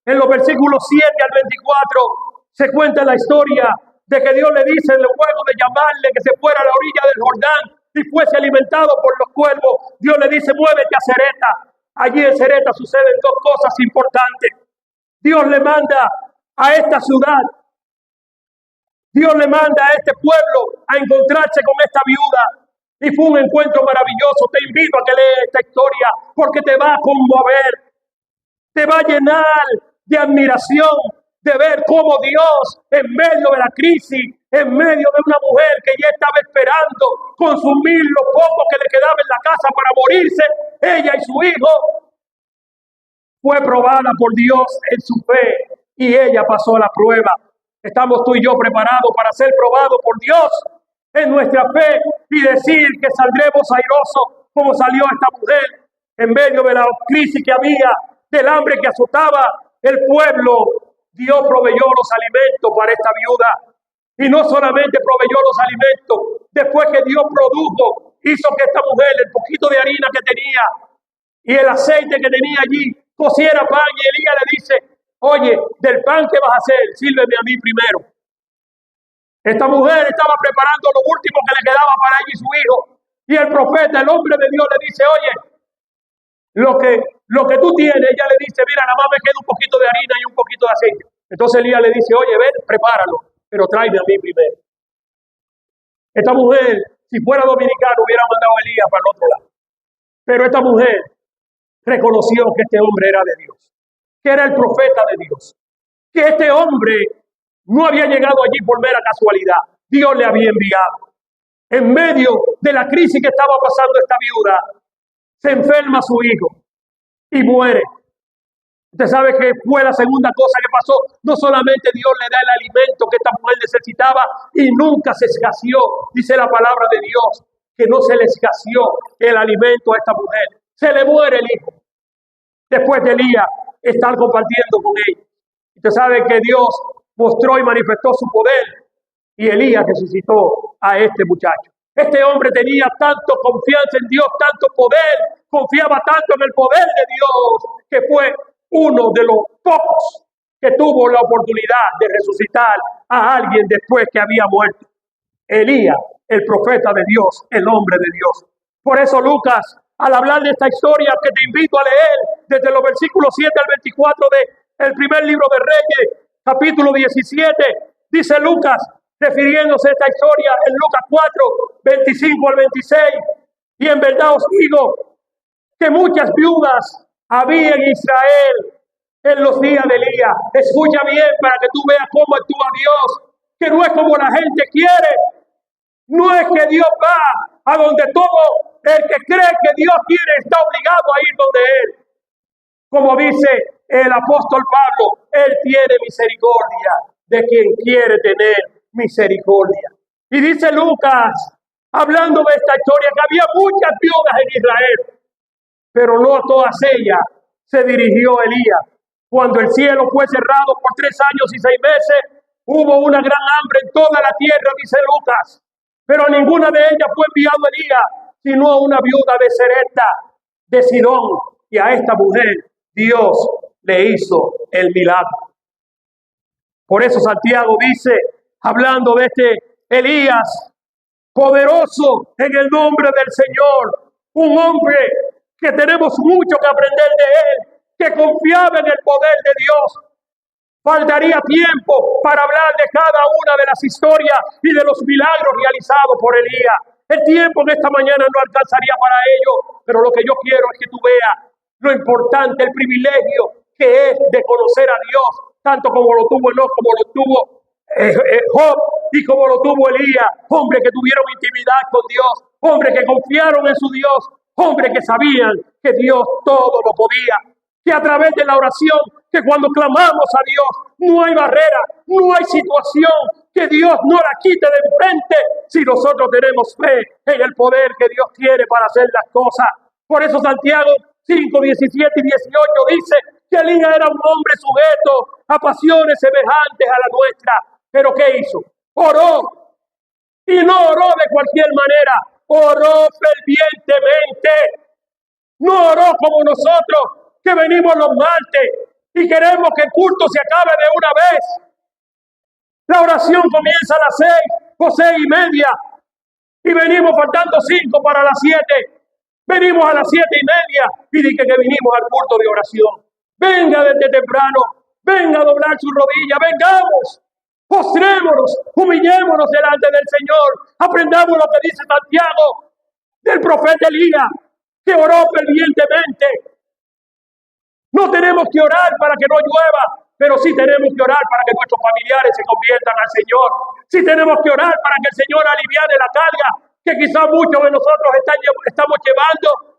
en los versículos 7 al 24, se cuenta la historia de que Dios le dice, luego de llamarle que se fuera a la orilla del Jordán y fuese alimentado por los cuervos, Dios le dice, muévete a Serepta. Allí en Serepta suceden dos cosas importantes. Dios le manda a esta ciudad, Dios le manda a este pueblo a encontrarse con esta viuda. Y fue un encuentro maravilloso. Te invito a que leas esta historia porque te va a conmover, te va a llenar de admiración de ver cómo Dios, en medio de la crisis, en medio de una mujer que ya estaba esperando consumir lo poco que le quedaba en la casa para morirse, ella y su hijo, fue probada por Dios en su fe y ella pasó la prueba. Estamos tú y yo preparados para ser probados por Dios en nuestra fe y decir que saldremos airosos como salió esta mujer en medio de la crisis que había, del hambre que azotaba el pueblo. Dios proveyó los alimentos para esta viuda. Y no solamente proveyó los alimentos, después que Dios produjo, hizo que esta mujer, el poquito de harina que tenía y el aceite que tenía allí, cociera pan. Y Elías le dice, oye, del pan que vas a hacer, sírveme a mí primero. Esta mujer estaba preparando lo último que le quedaba para ella y su hijo. Y el profeta, el hombre de Dios, le dice, oye, lo que tú tienes, ella le dice, mira, nada más me queda un poquito de harina y un poquito de aceite. Entonces Elías le dice, oye, ven, prepáralo, pero tráeme a mí primero. Esta mujer, si fuera dominicana, hubiera mandado a Elías para el otro lado. Pero esta mujer reconoció que este hombre era de Dios, que era el profeta de Dios, que este hombre no había llegado allí por mera casualidad. Dios le había enviado. En medio de la crisis que estaba pasando esta viuda, se enferma su hijo y muere. Usted sabe que fue la segunda cosa que pasó. No solamente Dios le da el alimento que esta mujer necesitaba y nunca se escaseó, dice la palabra de Dios, que no se le escaseó el alimento a esta mujer. Se le muere el hijo. Después de Elías estar compartiendo con ella. Usted sabe que Dios mostró y manifestó su poder y Elías resucitó a este muchacho. Este hombre tenía tanto confianza en Dios, tanto poder, confiaba tanto en el poder de Dios, que fue uno de los pocos que tuvo la oportunidad de resucitar a alguien después que había muerto. Elías, el profeta de Dios, el hombre de Dios. Por eso Lucas, al hablar de esta historia que te invito a leer desde los versículos 7 al 24 del primer libro de Reyes, capítulo 17, dice Lucas refiriéndose a esta historia en Lucas 4, 25 al 26. Y en verdad os digo que muchas viudas había en Israel en los días de Elías. Escucha bien para que tú veas cómo actúa Dios, que no es como la gente quiere. No es que Dios va a donde todo el que cree que Dios quiere está obligado a ir donde Él. Como dice el apóstol Pablo, Él tiene misericordia de quien quiere tener misericordia. Y dice Lucas, hablando de esta historia, que había muchas viudas en Israel, pero no a todas ellas se dirigió Elías. Cuando el cielo fue cerrado por 3 años y 6 meses, hubo una gran hambre en toda la tierra, dice Lucas. Pero a ninguna de ellas fue enviado Elías, sino a una viuda de Serepta, de Sidón. Y a esta mujer Dios le hizo el milagro. Por eso Santiago dice, hablando de este Elías, poderoso en el nombre del Señor, un hombre que tenemos mucho que aprender de él, que confiaba en el poder de Dios. Faltaría tiempo para hablar de cada una de las historias y de los milagros realizados por Elías. El tiempo en esta mañana no alcanzaría para ello, pero lo que yo quiero es que tú veas lo importante, el privilegio que es de conocer a Dios, tanto como lo tuvo Enoc, como lo tuvo Job y como lo tuvo Elías, hombres que tuvieron intimidad con Dios, hombres que confiaron en su Dios, hombres que sabían que Dios todo lo podía, que a través de la oración, que cuando clamamos a Dios, no hay barrera, no hay situación que Dios no la quite de enfrente si nosotros tenemos fe en el poder que Dios tiene para hacer las cosas. Por eso Santiago 5, 17 y 18 dice que Elías era un hombre sujeto a pasiones semejantes a la nuestra. ¿Pero qué hizo? Oró. Y no oró de cualquier manera. Oró fervientemente. No oró como nosotros, que venimos los martes y queremos que el culto se acabe de una vez. La oración comienza a las 6 o 6:30 y venimos faltando 5 para las 7. Venimos a las 7:30 y dije que vinimos al culto de oración. Venga desde temprano, venga a doblar su rodilla, vengamos, postrémonos, humillémonos delante del Señor, aprendamos lo que dice Santiago del profeta Elías, que oró fervientemente. No tenemos que orar para que no llueva, pero sí tenemos que orar para que nuestros familiares se conviertan al Señor. Sí tenemos que orar para que el Señor aliviane la carga que quizás muchos de nosotros estamos llevando,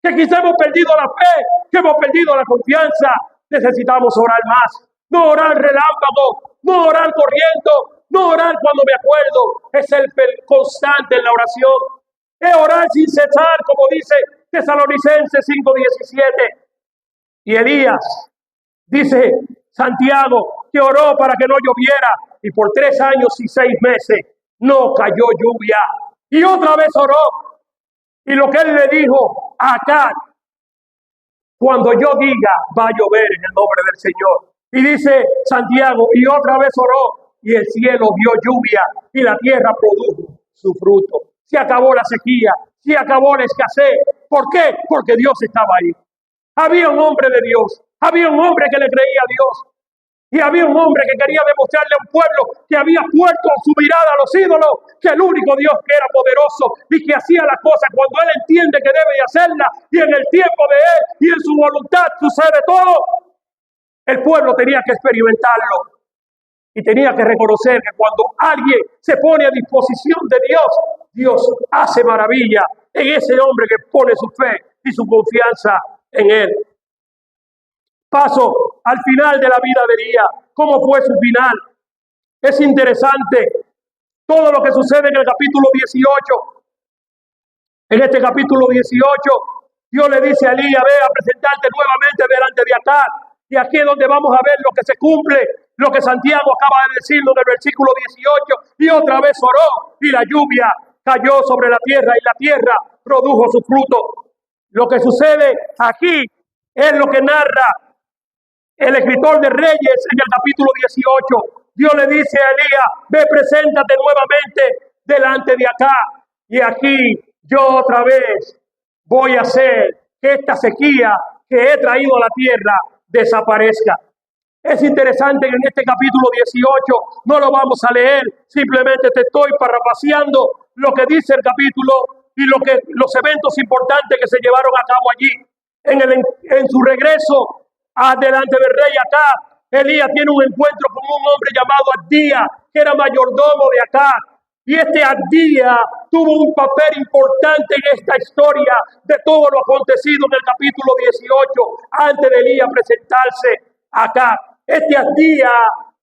que quizás hemos perdido la fe, que hemos perdido la confianza. Necesitamos orar más, no orar relámpago, no orar corriendo, no orar cuando me acuerdo. Es el constante en la oración, es orar sin cesar, como dice Tesalonicenses 5:17. Y Elías, dice Santiago, que oró para que no lloviera, y por 3 años y 6 meses no cayó lluvia. Y otra vez oró, y lo que él le dijo a Acab, cuando yo diga, va a llover en el nombre del Señor. Y dice Santiago, y otra vez oró, y el cielo dio lluvia, y la tierra produjo su fruto. Se acabó la sequía, se acabó la escasez. ¿Por qué? Porque Dios estaba ahí. Había un hombre de Dios, había un hombre que le creía a Dios, y había un hombre que quería demostrarle a un pueblo que había puesto su mirada a los ídolos, que el único Dios que era poderoso y que hacía las cosas cuando Él entiende que debe de hacerlas, y en el tiempo de Él y en su voluntad sucede todo. El pueblo tenía que experimentarlo y tenía que reconocer que cuando alguien se pone a disposición de Dios, Dios hace maravilla en ese hombre que pone su fe y su confianza en Él. Paso al final de la vida de Elías. ¿Cómo fue su final? Es interesante todo lo que sucede en el capítulo 18. En este capítulo 18, Dios le dice a Elías, ve a presentarte nuevamente delante de Acab. Y aquí es donde vamos a ver lo que se cumple, lo que Santiago acaba de decirlo en el versículo 18. Y otra vez oró, y la lluvia cayó sobre la tierra, y la tierra produjo su fruto. Lo que sucede aquí es lo que narra el escritor de Reyes en el capítulo 18. Dios le dice a Elías, ve, preséntate nuevamente delante de acá. Y aquí yo otra vez voy a hacer que esta sequía que he traído a la tierra desaparezca. Es interesante que en este capítulo 18 no lo vamos a leer, simplemente te estoy parafraseando lo que dice el capítulo y los eventos importantes que se llevaron a cabo allí. En su regreso adelante del rey Acab, Elías tiene un encuentro con un hombre llamado Abdías, que era mayordomo de Acab. Y este Abdías tuvo un papel importante en esta historia de todo lo acontecido en el capítulo 18, antes de Elías presentarse acá. Este Abdías,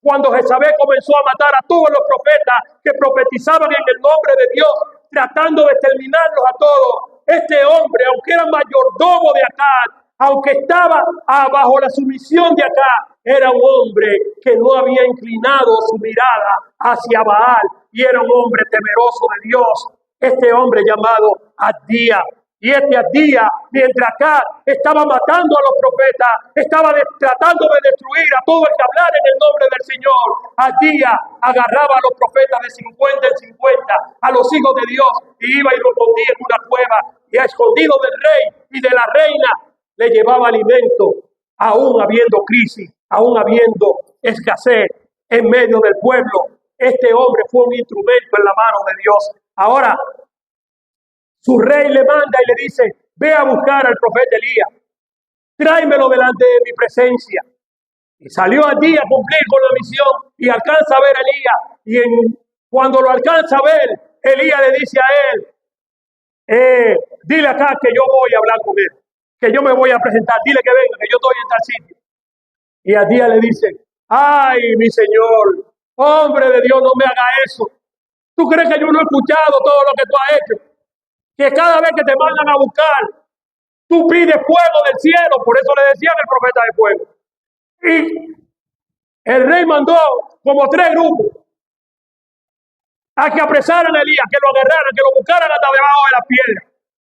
cuando Jezabel comenzó a matar a todos los profetas que profetizaban en el nombre de Dios, tratando de exterminarlos a todos, este hombre, aunque era mayordomo de Acab, aunque estaba bajo la sumisión de Acab, era un hombre que no había inclinado su mirada hacia Baal y era un hombre temeroso de Dios. Este hombre llamado Abdías. Y este Abdías, mientras Acab estaba matando a los profetas, estaba tratando de destruir a todo el que hablara en el nombre del Señor, Abdías agarraba a los profetas de 50 en 50, a los hijos de Dios, y iba y lo escondía en una cueva, y a escondido del rey y de la reina le llevaba alimento, aún habiendo crisis, aún habiendo escasez en medio del pueblo. Este hombre fue un instrumento en la mano de Dios. Ahora, su rey le manda y le dice, ve a buscar al profeta Elías, tráemelo delante de mi presencia. Y salió allí a cumplir con la misión y alcanza a ver a Elías. Y cuando lo alcanza a ver, Elías le dice a él, dile acá que yo voy a hablar con él, que yo me voy a presentar, dile que venga, que yo estoy en tal sitio. Y Abdías le dice, ay, mi señor, hombre de Dios, no me haga eso. ¿Tú crees que yo no he escuchado todo lo que tú has hecho? Que cada vez que te mandan a buscar, tú pides fuego del cielo, por eso le decían el profeta de fuego. Y el rey mandó como 3 grupos a que apresaran a Elías, que lo agarraran, que lo buscaran hasta debajo de la piedra.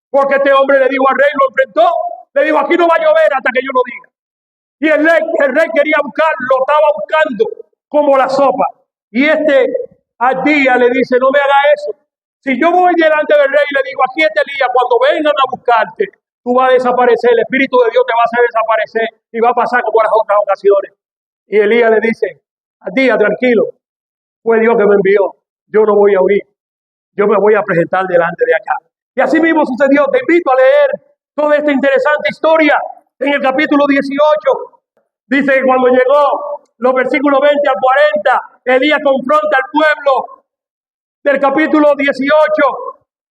Porque este hombre le dijo al rey, lo enfrentó, le dijo, aquí no va a llover hasta que yo lo diga. Y el rey quería buscarlo, lo estaba buscando como la sopa. Y este Abdías le dice, no me haga eso. Si yo voy delante del rey y le digo, aquí está Elías, cuando vengan a buscarte, tú vas a desaparecer, el Espíritu de Dios te va a hacer desaparecer y va a pasar como las otras ocasiones. Y Elías le dice, Abdías, tranquilo, fue Dios que me envió, yo no voy a huir, yo me voy a presentar delante de acá. Y así mismo sucedió. Te invito a leer toda esta interesante historia en el capítulo 18. Dice que cuando llegó los versículos 20 al 40, Elías confronta al pueblo del capítulo 18.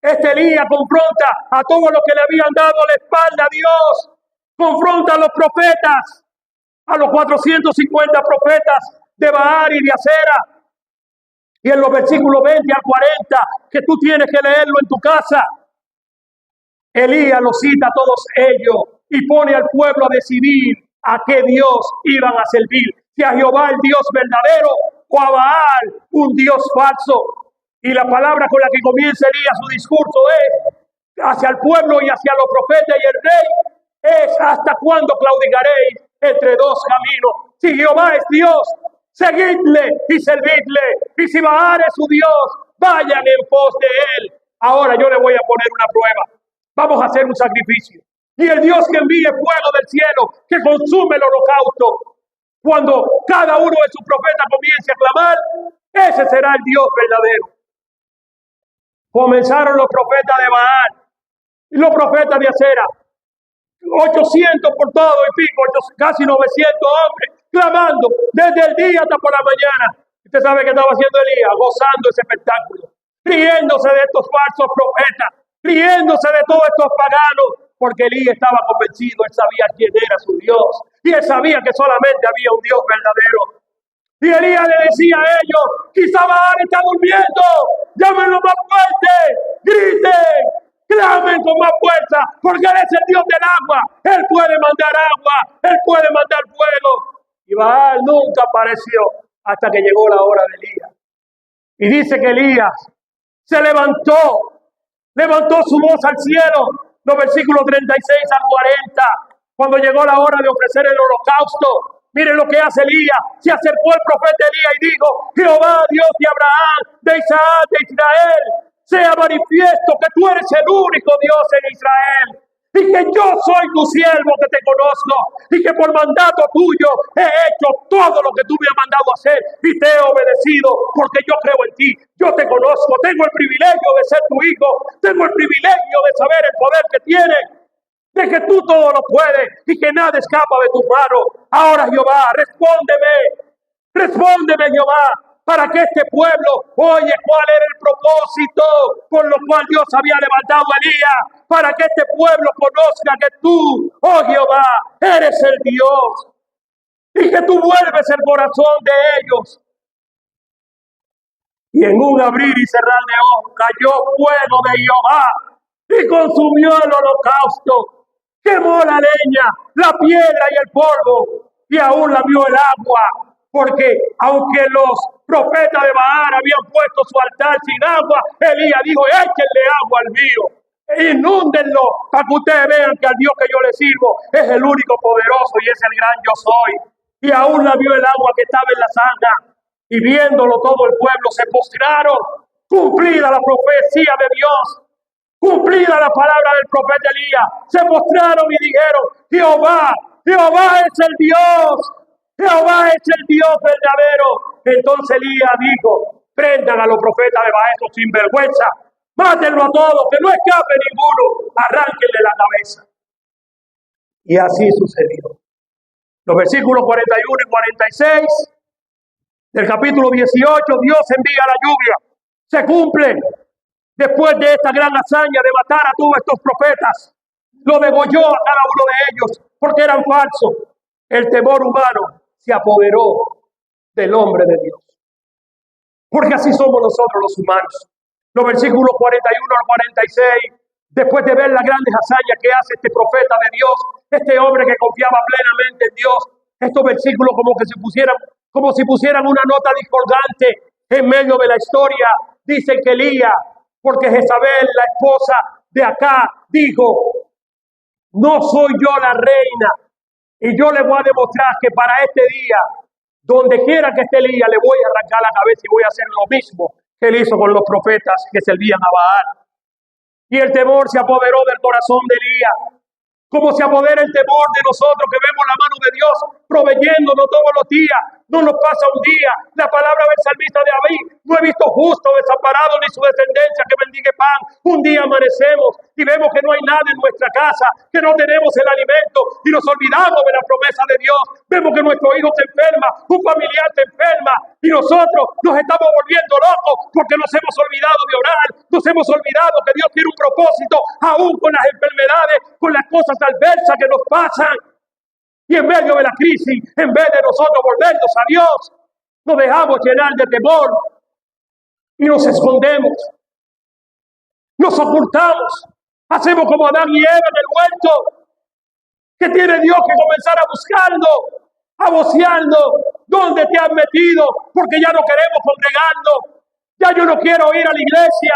Este Elías confronta a todos los que le habían dado la espalda a Dios. Confronta a los profetas, a los 450 profetas de Baal y de Acera. Y en los versículos 20 al 40, que tú tienes que leerlo en tu casa, Elías los cita a todos ellos y pone al pueblo a decidir a qué Dios iban a servir. Si a Jehová el Dios verdadero o a Baal un Dios falso. Y la palabra con la que comienza Elías su discurso es hacia el pueblo y hacia los profetas y el rey, es hasta cuándo claudicaréis entre 2 caminos. Si Jehová es Dios, seguidle y servidle. Y si Baal es su Dios, vayan en pos de él. Ahora yo le voy a poner una prueba. Vamos a hacer un sacrificio. Y el Dios que envíe fuego del cielo, que consume el holocausto, cuando cada uno de sus profetas comience a clamar, ese será el Dios verdadero. Comenzaron los profetas de Baal y los profetas de Acera. 800 por todo y pico, casi 900 hombres, clamando desde el día hasta por la mañana. Usted sabe que estaba haciendo Elías, gozando ese espectáculo, riéndose de estos falsos profetas, riéndose de todos estos paganos, porque Elías estaba convencido, él sabía quién era su Dios, y él sabía que solamente había un Dios verdadero. Y Elías le decía a ellos, quizá Baal está durmiendo, llámenlo más fuerte, griten, clamen con más fuerza, porque él es el Dios del agua, él puede mandar agua, él puede mandar fuego. Y Baal nunca apareció hasta que llegó la hora de Elías. Y dice que Elías se levantó su voz al cielo, los versículos 36 al 40, cuando llegó la hora de ofrecer el holocausto. Miren lo que hace Elías. Se acercó el profeta Elías y dijo, Jehová, Dios de Abraham, de Isaac, de Israel, sea manifiesto que tú eres el único Dios en Israel. y que yo soy tu siervo que te conozco y que por mandato tuyo he hecho todo lo que tú me has mandado a hacer y te he obedecido porque yo creo en ti, yo te conozco, tengo el privilegio de ser tu hijo, tengo el privilegio de saber el poder que tienes, de que tú todo lo puedes y que nada escapa de tus manos. Ahora, Jehová, respóndeme, Jehová, para que este pueblo oye cuál era el propósito por lo cual Dios había levantado a Elías, para que este pueblo conozca que tú, oh Jehová, eres el Dios y que tú vuelves el corazón de ellos. Y en un abrir y cerrar de ojos cayó fuego de Jehová y consumió el holocausto, quemó la leña, la piedra y el polvo, y aún lamió el agua, porque aunque los profetas de Baal habían puesto su altar sin agua, Elías dijo, échenle agua al mío, inúndenlo, para que ustedes vean que al Dios que yo le sirvo es el único poderoso y es el gran yo soy. Y aún lamió el agua que estaba en la zanja, y viéndolo todo el pueblo se postraron, cumplida la profecía de Dios, cumplida la palabra del profeta Elías, se postraron y dijeron, Jehová es el Dios, Jehová es el Dios verdadero. Entonces Elías dijo, prendan a los profetas de Baal, esos sinvergüenza, mátenlo a todos, que no escape ninguno, arránquenle la cabeza. Y así sucedió. Los versículos 41 y 46 del capítulo 18, Dios envía la lluvia, se cumple. Después de esta gran hazaña de matar a todos estos profetas, lo degolló a cada uno de ellos porque eran falsos. El temor humano se apoderó del hombre de Dios. Porque así somos nosotros los humanos. Los versículos 41 al 46, después de ver las grandes hazañas que hace este profeta de Dios, este hombre que confiaba plenamente en Dios, estos versículos como si pusieran una nota discordante en medio de la historia. Dicen que Elías, porque Jezabel, la esposa de acá, dijo, no soy yo la reina, y yo le voy a demostrar que para este día, donde quiera que esté Elías, le voy a arrancar la cabeza y voy a hacer lo mismo que él hizo con los profetas que servían a Baal. Y el temor se apoderó del corazón de Elías, como se apodera el temor de nosotros que vemos la mano de Dios proveyéndonos todos los días. No nos pasa un día. La palabra del salmista de David, no he visto justo desamparado ni su descendencia que bendiga pan. Un día amanecemos y vemos que no hay nada en nuestra casa, que no tenemos el alimento y nos olvidamos de la promesa de Dios. Vemos que nuestro hijo se enferma, un familiar se enferma y nosotros nos estamos volviendo locos porque nos hemos olvidado de orar, nos hemos olvidado que Dios tiene un propósito aún con las enfermedades, con las cosas adversas que nos pasan. Y en medio de la crisis, en vez de nosotros volvernos a Dios, nos dejamos llenar de temor y nos escondemos, nos ocultamos, hacemos como Adán y Eva en el huerto, que tiene Dios que comenzar a buscarlo, a vocearlo, ¿dónde te has metido? Porque ya no queremos congregarnos, ya yo no quiero ir a la iglesia,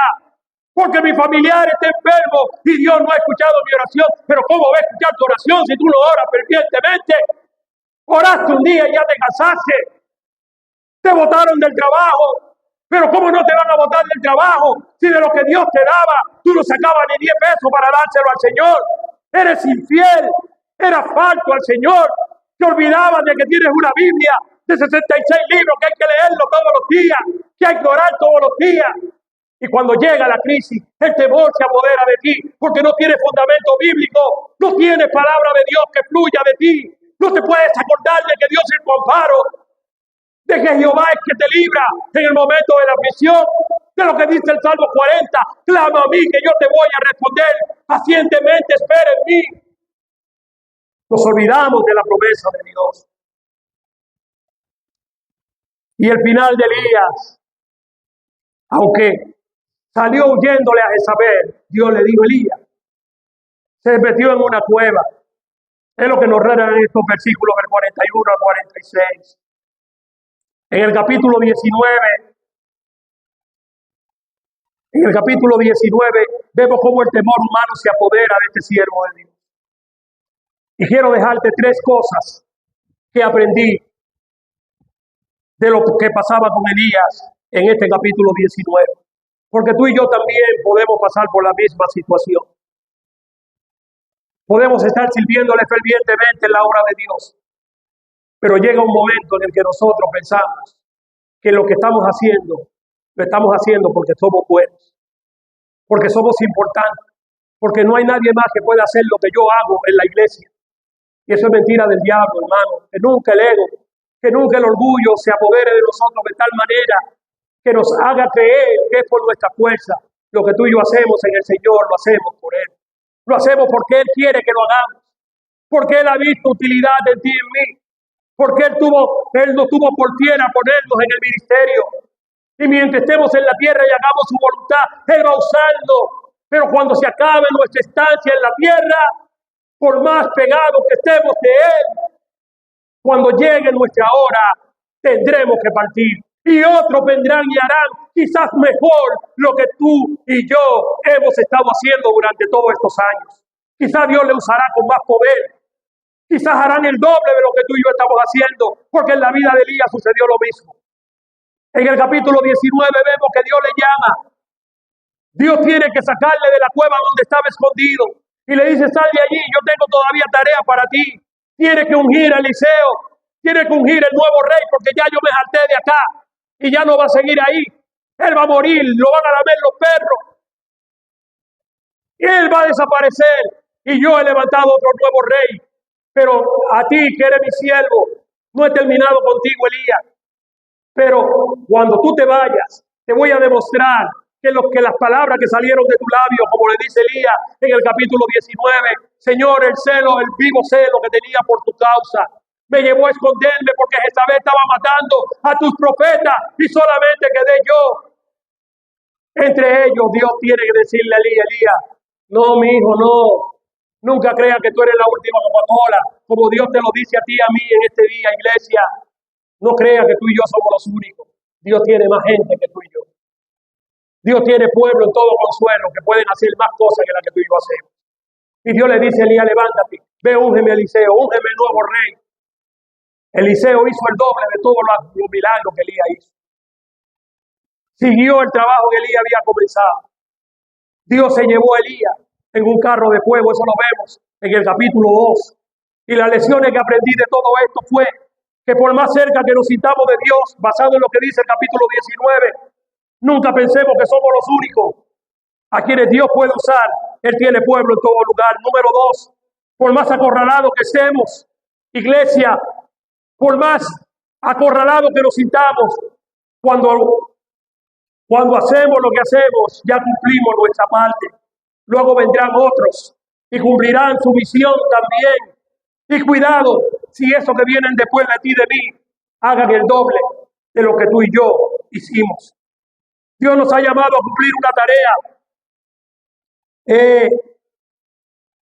porque mi familiar está enfermo y Dios no ha escuchado mi oración. Pero ¿cómo va a escuchar tu oración si tú no oras fervientemente? Oraste un día y ya te cansaste. Te botaron del trabajo. Pero ¿cómo no te van a botar del trabajo si de lo que Dios te daba tú no sacabas ni 10 pesos para dárselo al Señor? Eres infiel, eras falto al Señor. Te olvidabas de que tienes una Biblia de 66 libros que hay que leerlo todos los días, que hay que orar todos los días. Y cuando llega la crisis, el temor se apodera de ti, porque no tienes fundamento bíblico, no tienes palabra de Dios que fluya de ti, no te puedes acordar de que Dios es tu amparo, de que Jehová es que te libra en el momento de la aflicción, de lo que dice el Salmo 40, clama a mí que yo te voy a responder, pacientemente espera en mí. Nos olvidamos de la promesa de Dios. Y el final de Elías, aunque salió huyéndole a Jezabel, Dios le dijo, Elías se metió en una cueva. Es lo que nos narran en estos versículos del 41 al 46. En el capítulo 19, vemos cómo el temor humano se apodera de este siervo de Dios. Y quiero dejarte 3 cosas que aprendí de lo que pasaba con Elías en este capítulo 19. Porque tú y yo también podemos pasar por la misma situación. Podemos estar sirviéndole fervientemente en la obra de Dios, pero llega un momento en el que nosotros pensamos que lo que estamos haciendo, lo estamos haciendo porque somos buenos, porque somos importantes, porque no hay nadie más que pueda hacer lo que yo hago en la iglesia. Y eso es mentira del diablo, hermano. Que nunca el ego, que nunca el orgullo se apodere de nosotros de tal manera que nos haga creer que es por nuestra fuerza. Lo que tú y yo hacemos en el Señor, lo hacemos por Él. Lo hacemos porque Él quiere que lo hagamos. Porque Él ha visto utilidad en ti y en mí. Porque Él no tuvo por tierra ponernos en el ministerio. Y mientras estemos en la tierra y hagamos su voluntad, Él va usando. Pero cuando se acabe nuestra estancia en la tierra, por más pegados que estemos de Él, cuando llegue nuestra hora, tendremos que partir. Y otros vendrán y harán quizás mejor lo que tú y yo hemos estado haciendo durante todos estos años. Quizás Dios le usará con más poder. Quizás harán el doble de lo que tú y yo estamos haciendo, porque en la vida de Elías sucedió lo mismo. En el capítulo 19 vemos que Dios le llama. Dios tiene que sacarle de la cueva donde estaba escondido. Y le dice, sal de allí, yo tengo todavía tarea para ti. Tiene que ungir a Eliseo. Tiene que ungir el nuevo rey, porque ya yo me harté de acá. Y ya no va a seguir ahí. Él va a morir, lo van a lamer los perros. Él va a desaparecer. Y yo he levantado otro nuevo rey. Pero a ti, que eres mi siervo, no he terminado contigo, Elías. Pero cuando tú te vayas, te voy a demostrar que las palabras que salieron de tu labio, como le dice Elías en el capítulo 19, Señor, el vivo celo que tenía por tu causa, me llevó a esconderme porque Jezabel estaba matando a tus profetas y solamente quedé yo. Entre ellos, Dios tiene que decirle a Elías, no, mi hijo, no. Nunca creas que tú eres la última Coca-Cola, como Dios te lo dice a ti y a mí en este día, iglesia. No creas que tú y yo somos los únicos. Dios tiene más gente que tú y yo. Dios tiene pueblo en todo consuelo que pueden hacer más cosas que las que tú y yo hacemos. Y Dios le dice a Elías, levántate, ve, úngeme a Eliseo, úngeme el nuevo rey. Eliseo hizo el doble de todos los milagros que Elías hizo. Siguió el trabajo que Elías había comenzado. Dios se llevó a Elías en un carro de fuego, eso lo vemos en el capítulo 2. Y las lecciones que aprendí de todo esto fue que por más cerca que nos sintamos de Dios, basado en lo que dice el capítulo 19, nunca pensemos que somos los únicos a quienes Dios puede usar. Él tiene pueblo en todo lugar. Número 2, por más acorralados que estemos, iglesia, por más acorralados que nos sintamos, cuando hacemos lo que hacemos, ya cumplimos nuestra parte. Luego vendrán otros y cumplirán su misión también. Y cuidado, si esos que vienen después de ti y de mí hagan el doble de lo que tú y yo hicimos. Dios nos ha llamado a cumplir una tarea.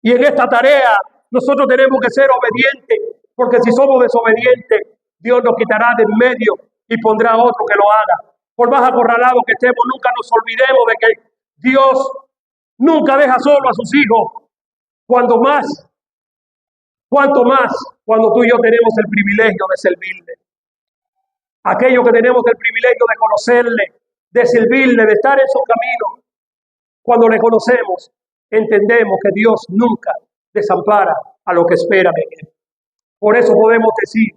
Y en esta tarea nosotros tenemos que ser obedientes, porque si somos desobedientes, Dios nos quitará de en medio y pondrá otro que lo haga. Por más acorralados que estemos, nunca nos olvidemos de que Dios nunca deja solo a sus hijos. Cuanto más cuando tú y yo tenemos el privilegio de servirle. Aquellos que tenemos el privilegio de conocerle, de servirle, de estar en su camino. Cuando le conocemos, entendemos que Dios nunca desampara a los que esperan en Él. Por eso podemos decir,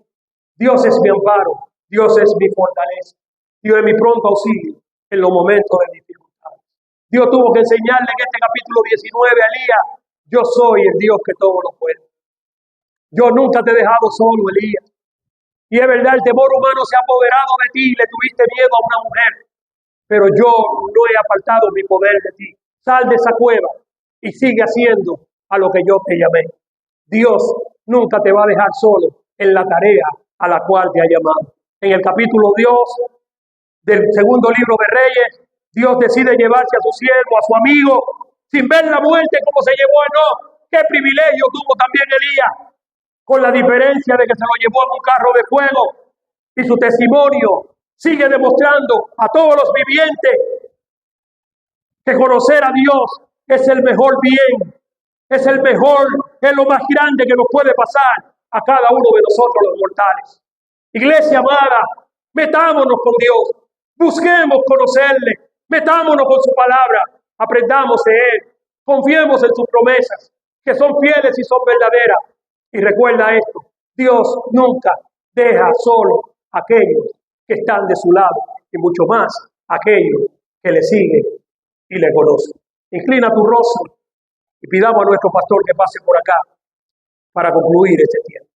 Dios es mi amparo, Dios es mi fortaleza, Dios es mi pronto auxilio en los momentos de dificultad. Dios tuvo que enseñarle en este capítulo 19 a Elías, yo soy el Dios que todo lo puede. Yo nunca te he dejado solo, Elías. Y es verdad, el temor humano se ha apoderado de ti y le tuviste miedo a una mujer. Pero yo no he apartado mi poder de ti. Sal de esa cueva y sigue haciendo a lo que yo te llamé. Dios nunca te va a dejar solo en la tarea a la cual te ha llamado. En el capítulo 2 del segundo libro de Reyes, Dios decide llevarse a su siervo, a su amigo, sin ver la muerte como se llevó a Enoc. Qué privilegio tuvo también Elías, con la diferencia de que se lo llevó en un carro de fuego. Y su testimonio sigue demostrando a todos los vivientes que conocer a Dios es el mejor bien, es lo más grande que nos puede pasar a cada uno de nosotros los mortales. Iglesia amada, metámonos con Dios, busquemos conocerle, metámonos con su palabra, aprendamos de Él, confiemos en sus promesas, que son fieles y son verdaderas. Y recuerda esto, Dios nunca deja solo a aquellos que están de su lado, y mucho más a aquellos que le siguen y le conocen. Inclina tu rostro y pidamos a nuestro pastor que pase por acá para concluir este tiempo.